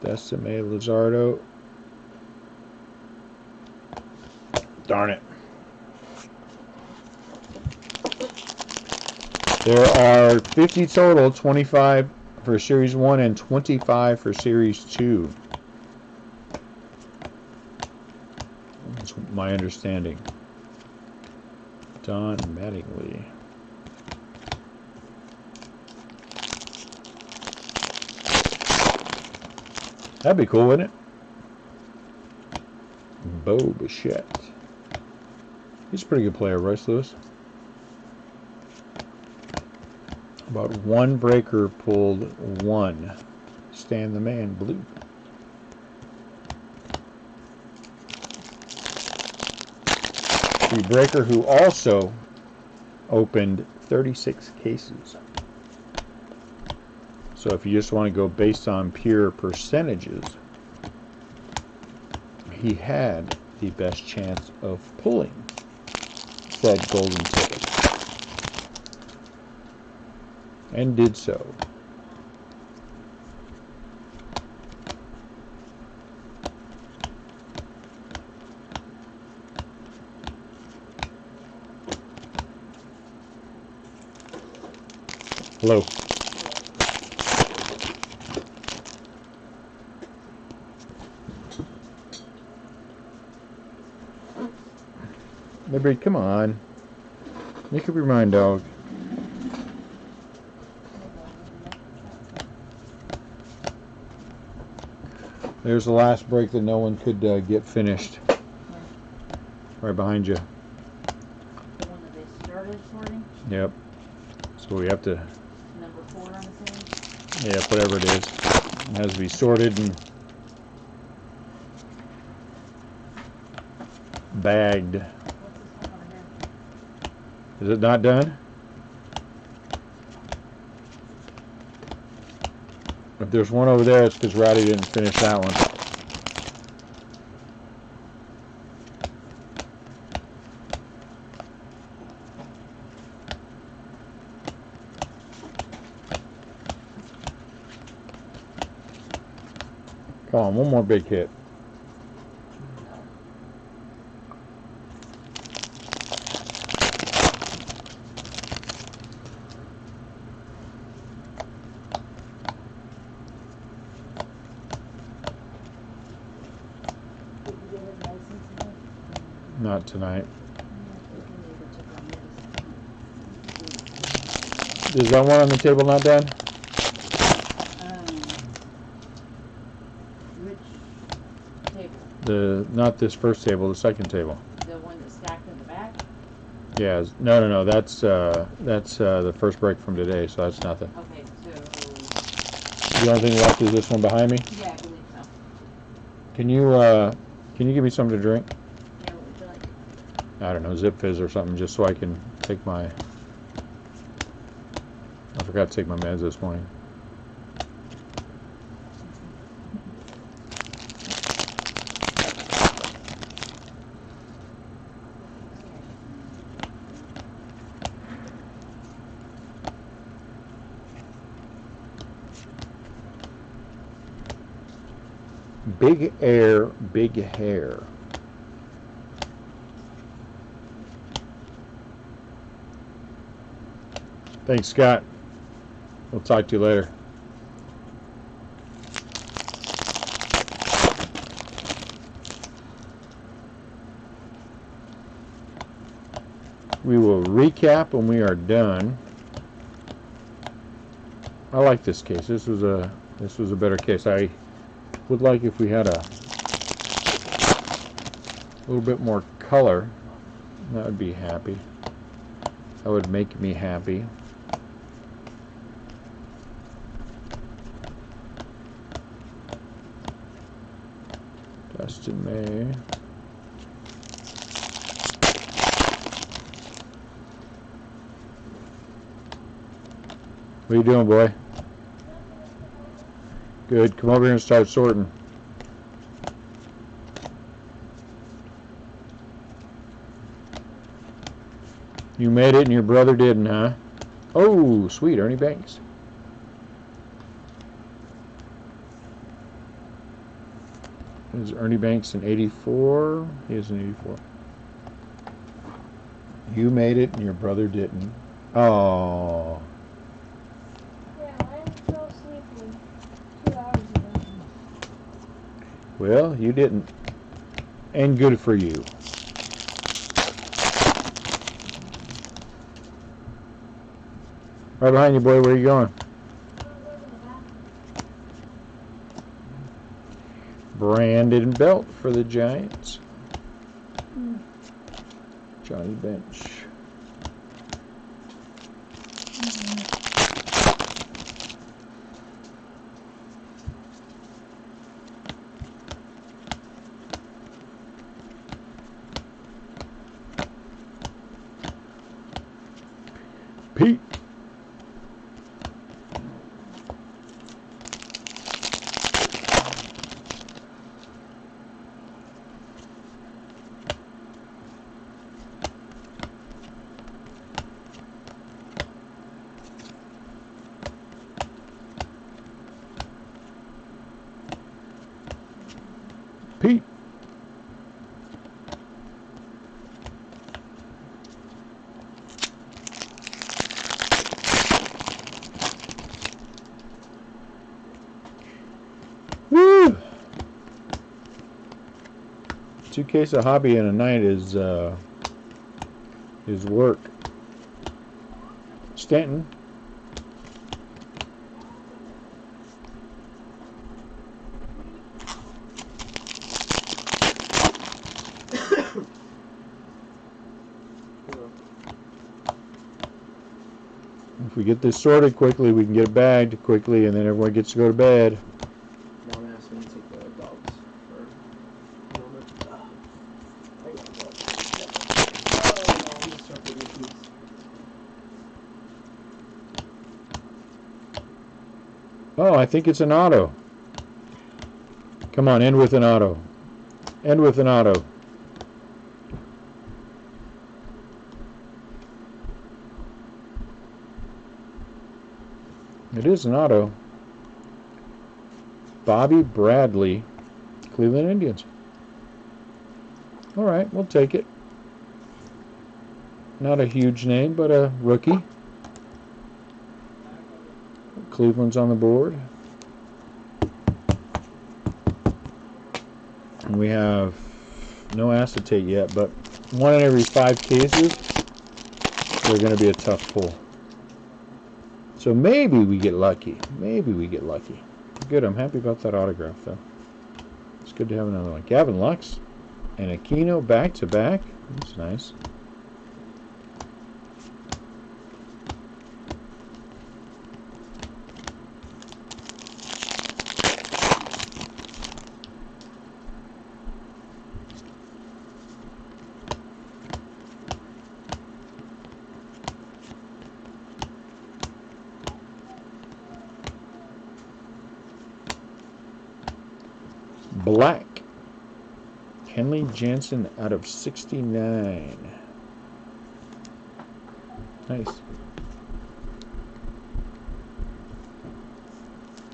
Decime Luzardo. Darn it. There are 50 total, 25 for Series 1 and 25 for Series 2. That's my understanding. Don Mattingly. That'd be cool, wouldn't it? Bo Bichette. He's a pretty good player, Royce Lewis. About one breaker pulled one. Stan the Man blue. The breaker who also opened 36 cases. So if you just want to go based on pure percentages, he had the best chance of pulling said golden ticket. And did so. Hello. Liberty, come on. Make up your mind, dog. There's the last break that no one could get finished. Right behind you. The one that they started sorting, Yep. So we have to, number 4 on the thing. yeah, whatever it is. It has to be sorted and bagged. What's this one over here? Is it not done? If there's one over there, it's because Rowdy didn't finish that one. Come on, one more big hit. Did you get his license today? Not tonight. Is that one on the table not done? Which table? Not this first table, the second table. The one that's stacked in the back? Yeah, no. That's the first break from today, so that's nothing. Okay, so, The only thing left is this one behind me. yeah, I believe so. Can you give me something to drink? Yeah, what would you like? I don't know, Zip Fizz or something, just so I can take my. I forgot to take my meds this morning. Big air, big hair. Thanks, Scott. We'll talk to you later. We will recap when we are done. I like this case. This was a better case. I would like if we had a little bit more color. That would be happy. That would make me happy. Dustin May. What are you doing, boy? Good. Come over here and start sorting. You made it and your brother didn't, huh? Oh, sweet. Ernie Banks. Is Ernie Banks in 84? He is in 84. You made it and your brother didn't. Oh. Yeah, I fell asleep like 2 hours ago. Well, you didn't. And good for you. Right behind you, boy. Where are you going? Brandon Belt for the Giants. Johnny Bench. Pete. Pete. Woo! 2 cases of hobby in a night is work. Stanton. If we get this sorted quickly, we can get it bagged quickly, and then everyone gets to go to bed. Mom asked me to take the dogs for a moment. I got what? Oh, I'm start with these. Oh, I think it's an auto. Come on, end with an auto. End with an auto. It is an auto. Bobby Bradley, Cleveland Indians. All right, we'll take it. Not a huge name, but a rookie. Cleveland's on the board. And we have no acetate yet, but 1 in every 5 cases, they're going to be a tough pull. So maybe we get lucky. Maybe we get lucky. Good, I'm happy about that autograph, though. It's good to have another one. Gavin Lux and Aquino back-to-back. That's nice. Black. Kenley Jansen out of 69. Nice.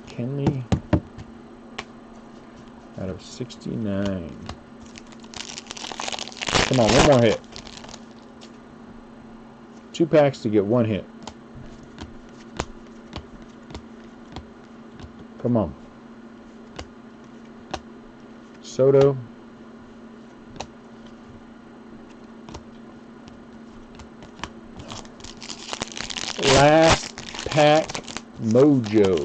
Kenley out of 69. Come on, one more hit. 2 packs to get 1 hit. Come on. Soto. Last pack mojo.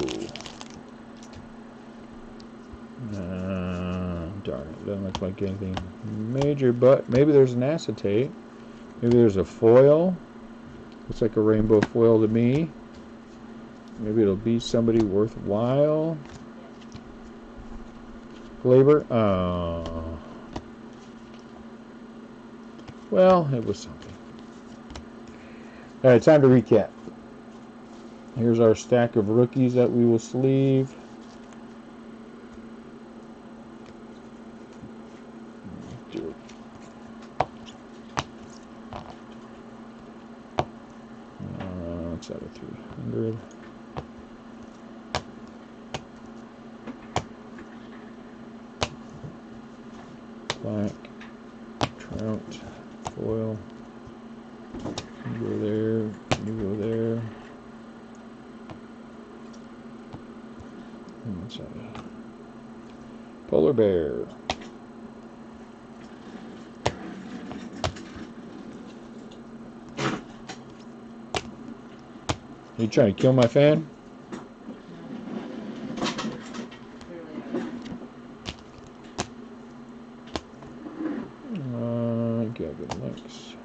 Darn it, doesn't look like anything major, but maybe there's an acetate. Maybe there's a foil. Looks like a rainbow foil to me. Maybe it'll be somebody worthwhile. Glaber. Oh. Well, it was something. All right, time to recap. Here's our stack of rookies that we will sleeve. It's out of 300. Black, Trout, foil. You go there, you go there. Sorry. Polar bear. You trying to kill my fan? Gavin Lux.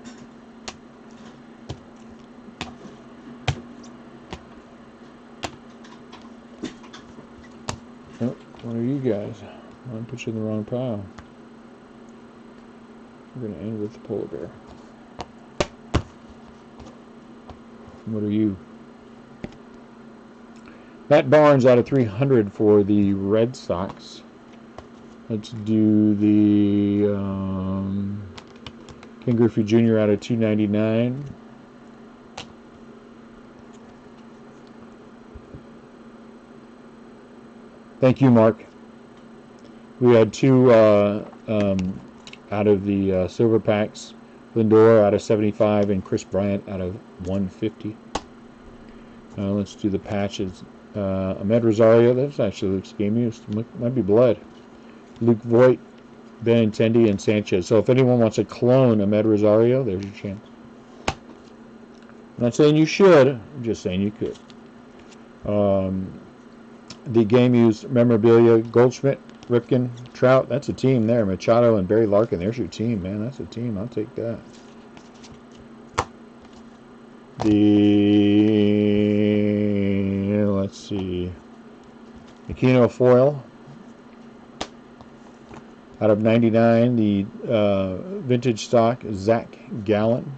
Oh, what are you guys? I'm going to put you in the wrong pile. We're going to end with the polar bear. What are you? Matt Barnes out of 300 for the Red Sox. Let's do the Ken Griffey Jr. out of 299. Thank you, Mark. We had two out of the silver packs. Lindor out of 75 and Chris Bryant out of 150. Let's do the patches. Ahmed Rosario, that actually looks game used. Might be blood. Luke Voigt, Benintendi, and Sanchez. So if anyone wants to clone Ahmed Rosario, there's your chance. I'm not saying you should. I'm just saying you could. The game used memorabilia: Goldschmidt, Ripken, Trout. That's a team there. Machado and Barry Larkin. There's your team, man. That's a team. I'll take that. Let's see. Aquino foil. Out of 99, the vintage stock, Zach Gallen.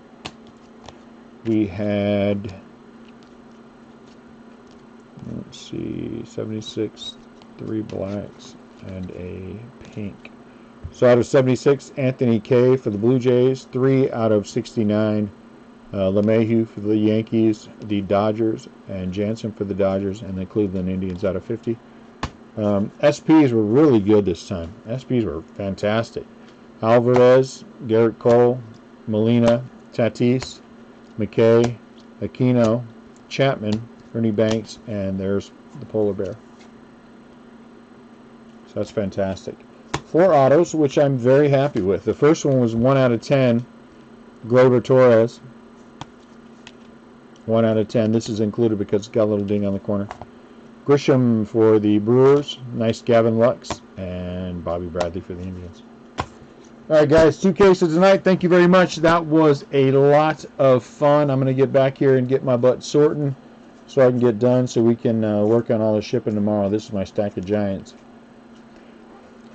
We had, let's see, 76, 3 blacks, and a pink. So out of 76, Anthony K for the Blue Jays. 3 out of 69, LeMahieu for the Yankees, the Dodgers, and Jansen for the Dodgers, and the Cleveland Indians out of 50. SPs were really good this time. SPs were fantastic. Alvarez, Garrett Cole, Molina, Tatis, McKay, Aquino, Chapman, Ernie Banks, and there's the polar bear. So that's fantastic. 4 autos, which I'm very happy with. The first one was 1 out of 10, Gleyber Torres. 1 out of 10. This is included because it's got a little ding on the corner. Grisham for the Brewers. Nice Gavin Lux. And Bobby Bradley for the Indians. All right, guys. 2 cases tonight. Thank you very much. That was a lot of fun. I'm going to get back here and get my butt sorting so I can get done so we can work on all the shipping tomorrow. This is my stack of Giants.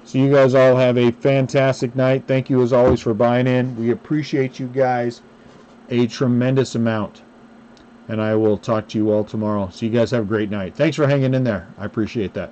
So you guys all have a fantastic night. Thank you as always for buying in. We appreciate you guys a tremendous amount. And I will talk to you all tomorrow. So you guys have a great night. Thanks for hanging in there. I appreciate that.